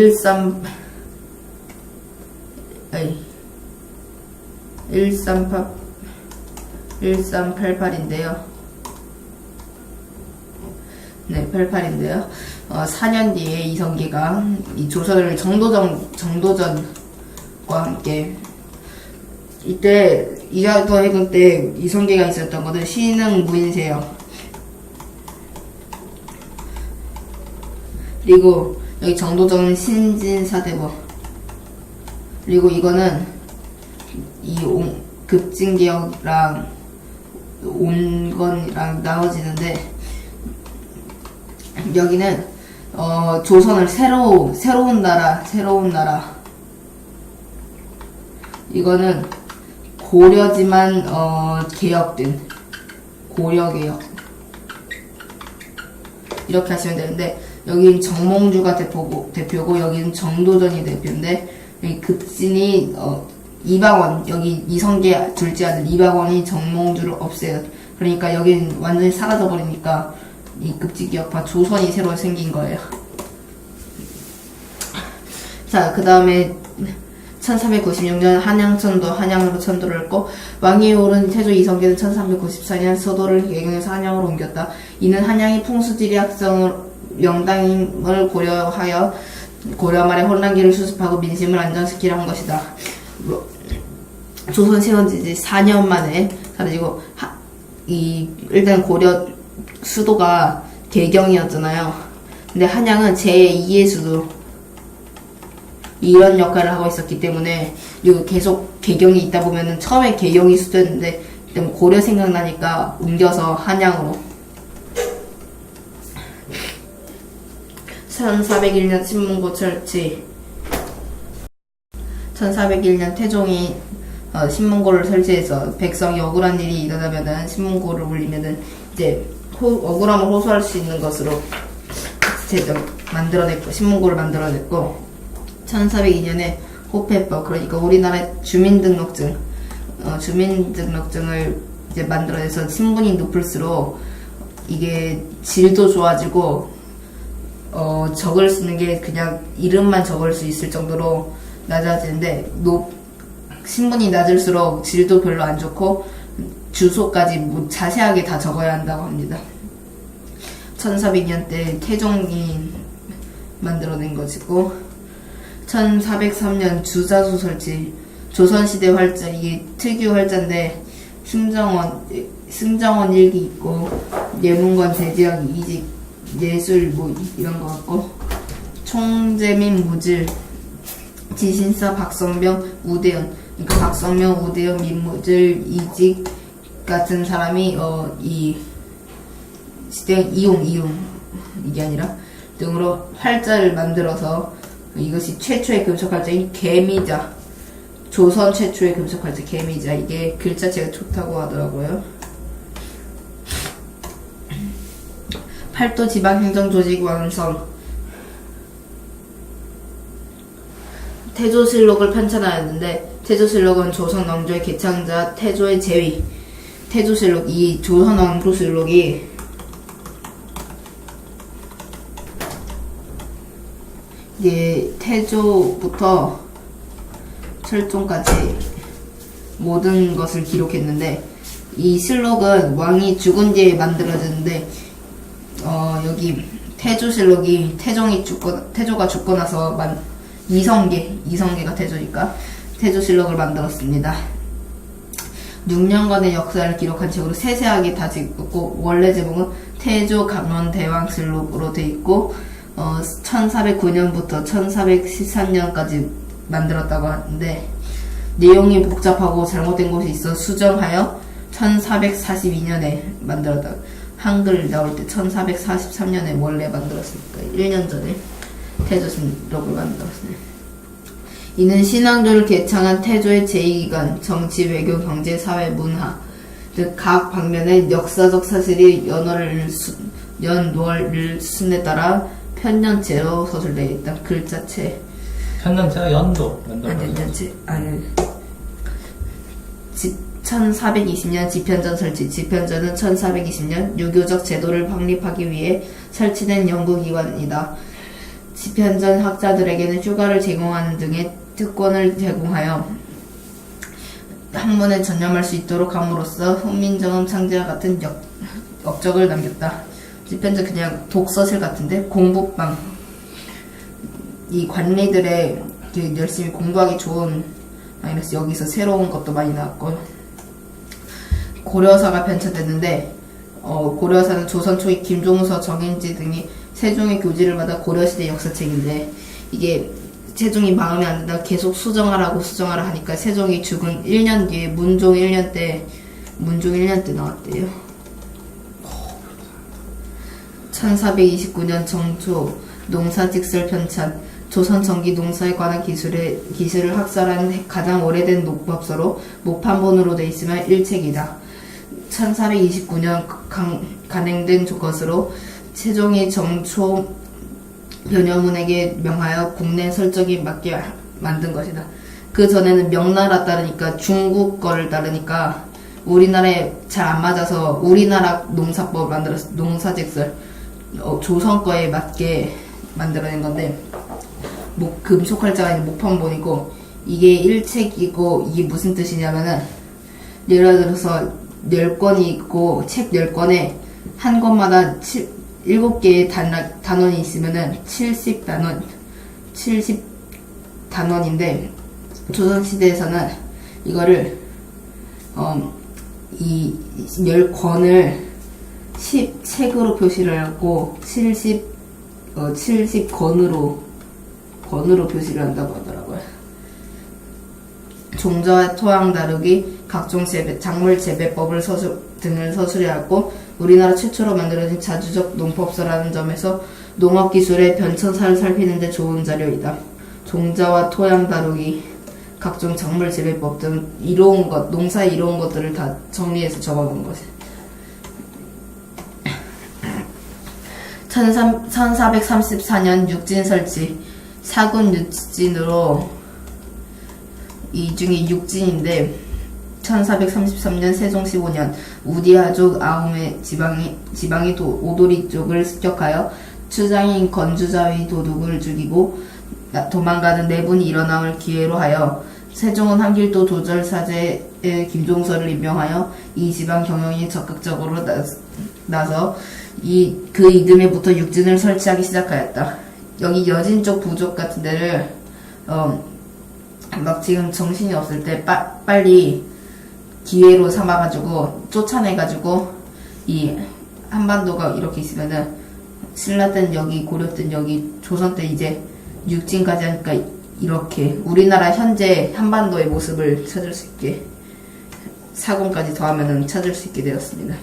1388인데요. 네, 88인데요. 4년 뒤에 이성계가 이 조선을 정도전과 함께 이때 이자도 해군 때 이성계가 있었던 것은 신흥 무인세요. 그리고 여기 정도전은 신진사대보. 그리고 이거는 급진개혁랑 온건이랑 나눠지는데 여기는 조선을 새로운 나라 이거는 고려지만 개혁된 고려개혁 이렇게 하시면 되는데 여긴 정몽주가 대표고 여기는 정도전이 대표인데 여기 급진이 이방원 여기 이성계 둘째 아들 이방원이 정몽주를 없애요. 그러니까 여긴 완전히 사라져버리니까 이 급진개혁파 조선이 새로 생긴 거예요. 자, 그 다음에 1396년 한양천도 한양으로 천도를 했고 왕위에 오른 태조 이성계는 1394년 서도를 개경에서 한양으로 옮겼다. 이는 한양이 풍수지리학성을 명당임을 고려하여 고려말의 혼란기를 수습하고 민심을 안정시키려 한 것이다. 조선 세운 지 4년 만에 사라지고 일단 고려 수도가 개경이었잖아요. 근데 한양은 제2의 수도 이런 역할을 하고 있었기 때문에 그리고 계속 개경이 있다 보면은 처음에 개경이 수도였는데 고려 생각나니까 옮겨서 한양으로 1401년 신문고 설치 1401년 태종이 신문고를 설치해서 백성이 억울한 일이 일어나면은 신문고를 울리면은 이제 억울함을 호소할 수 있는 것으로 만들어냈고 신문고를 만들어냈고 1402년에 호패법 그러니까 우리나라의 주민등록증을 이제 만들어내서 신분이 높을수록 이게 질도 좋아지고 적을 쓰는 게 그냥 이름만 적을 수 있을 정도로 낮아지는데 신분이 낮을수록 질도 별로 안 좋고 주소까지 자세하게 다 적어야 한다고 합니다. 1400년 때 태종이 만들어낸 것이고 1403년 주자수 설치 조선시대 활자 이게 특유 활자인데 승정원 일기 있고 예문관 대지학 이직 예술 이런 거 같고 총재민 무질 지신사 박성병 우대현 그러니까 박성명 우대현 민무질 이직 같은 사람이 이 시대 이용 이게 아니라 등으로 활자를 만들어서 이것이 최초의 금속활자인 개미자 조선 최초의 금속활자 개미자 이게 글자체가 좋다고 하더라고요. 팔도 지방행정조직 완성 태조실록을 편찬하였는데 태조실록은 조선 왕조의 개창자 태조의 제위 태조실록 이 조선 왕조실록이 이게 태조부터 철종까지 모든 것을 기록했는데 이 실록은 왕이 죽은 뒤에 만들어졌는데 여기 태조실록이 태조가 죽고 나서 이성계가 태조니까 태조실록을 만들었습니다. 6년간의 역사를 기록한 책으로 세세하게 다 찍었고 원래 제목은 태조 감론대왕실록으로 돼 있고 1409년부터 1413년까지 만들었다고 하는데 내용이 복잡하고 잘못된 것이 있어 수정하여 1442년에 만들었다. 한글 나올 때 1443년에 원래 만들었으니까 1년 전에 태조실록을 만들었어요. 이는 신왕조를 개창한 태조의 제2기간 정치, 외교, 경제, 사회, 문화 등 각 방면의 역사적 사실이 연월을 순에 따라 편년체로 서술되어 있다. 글자체 편년체가 연도 아니 1420년 집현전 설치 집현전은 1420년 유교적 제도를 확립하기 위해 설치된 연구기관이다. 집현전 학자들에게는 휴가를 제공하는 등의 특권을 제공하여 학문에 전념할 수 있도록 함으로써 훈민정음 창제와 같은 업적을 남겼다. 집현전 그냥 독서실 같은데 공부방 이 관리들의 열심히 공부하기 좋은 마이너스 여기서 새로운 것도 많이 나왔고 고려사가 편찬됐는데 고려사는 조선 초기 김종서, 정인지 등이 세종의 교지를 받아 고려시대 역사책인데 이게 세종이 마음에 안 든다 계속 수정하라 하니까 세종이 죽은 1년 뒤에 문종 1년 때 나왔대요. 1429년 정초 농사직설 편찬 조선 전기 농사에 관한 기술을 학설한 가장 오래된 녹법서로 모판본으로 돼 있으면 1책이다. 1429년 간행된 것으로 세종이 정초 변효문에게 명하여 국내 설정에 맞게 만든 것이다. 그 전에는 명나라 따르니까 중국 거를 따르니까 우리나라에 잘 안 맞아서 우리나라 농사법 만들었어. 농사직설 조선 거에 맞게 만들어낸 건데 금속활자가 아닌 목판본이고 이게 1책이고 이게 무슨 뜻이냐면은 예를 들어서 10권이 있고 책 10권에 한 권마다 7개의 단원이 있으면은 70단원인데 조선시대에서는 이거를 이 10권을 10책으로 표시를 하고 70권으로 표시를 한다고 하더라고요. 종자와 토양 다루기, 각종 작물 재배법을 등을 서술해왔고 우리나라 최초로 만들어진 자주적 농법서라는 점에서 농업기술의 변천사를 살피는 데 좋은 자료이다. 종자와 토양 다루기, 각종 작물 재배법 등 농사에 이로운 것들을 다 정리해서 적어놓은 것이. 1434년 육진 설치, 사군 육진으로 이 중에 육진인데 1433년 세종 15년 우디아족 아움의 지방이 오도리 쪽을 습격하여 추장인 건주자의 도둑을 죽이고 도망가는 내분이 일어남을 기회로 하여 세종은 한길도 도절사제의 김종서를 임명하여 이 지방 경영에 적극적으로 나서 그 이듬해부터 육진을 설치하기 시작하였다. 여기 여진 쪽 부족 같은 데를 막 지금 정신이 없을 때 빨리 기회로 삼아가지고 쫓아내가지고 이 한반도가 이렇게 있으면은 신라 때는 여기, 고려 때는 여기, 조선 때 이제 육진까지 하니까 이렇게 우리나라 현재 한반도의 모습을 찾을 수 있게 사곤까지 더하면은 찾을 수 있게 되었습니다.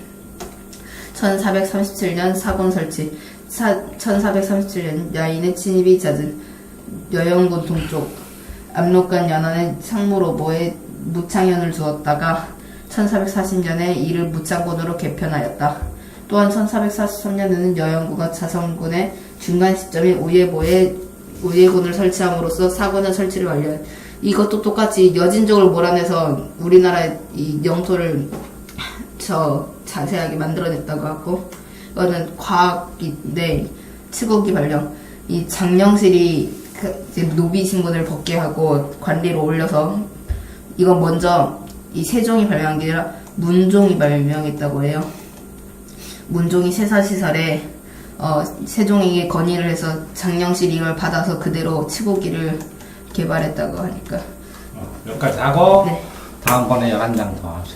1437년 사곤 설치. 1437년 야인의 침입이 잦은 여영군 동쪽 압록강 연안에 상무로보에 무창현을 두었다가 1440년에 이를 무창군으로 개편하였다. 또한 1443년에는 여영군과 자성군의 중간 시점인 오예군을 설치함으로써 사군의 설치를 완료해. 이것도 똑같이 여진족을 몰아내서 우리나라의 이 영토를 자세하게 만들어냈다고 하고, 이거는 과학인데 츠고기 발령. 이 장령실이 이제 노비 신분을 벗게 하고 관리로 올려서, 이건 먼저 이 세종이 발명한 게 아니라 문종이 발명했다고 해요. 문종이 세사시설에 세종에게 건의를 해서 장령실이 이걸 받아서 그대로 츠고기를 개발했다고 하니까. 여기까지 하고 네. 다음번에 11장 더 하자.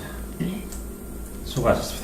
수고하셨습니다.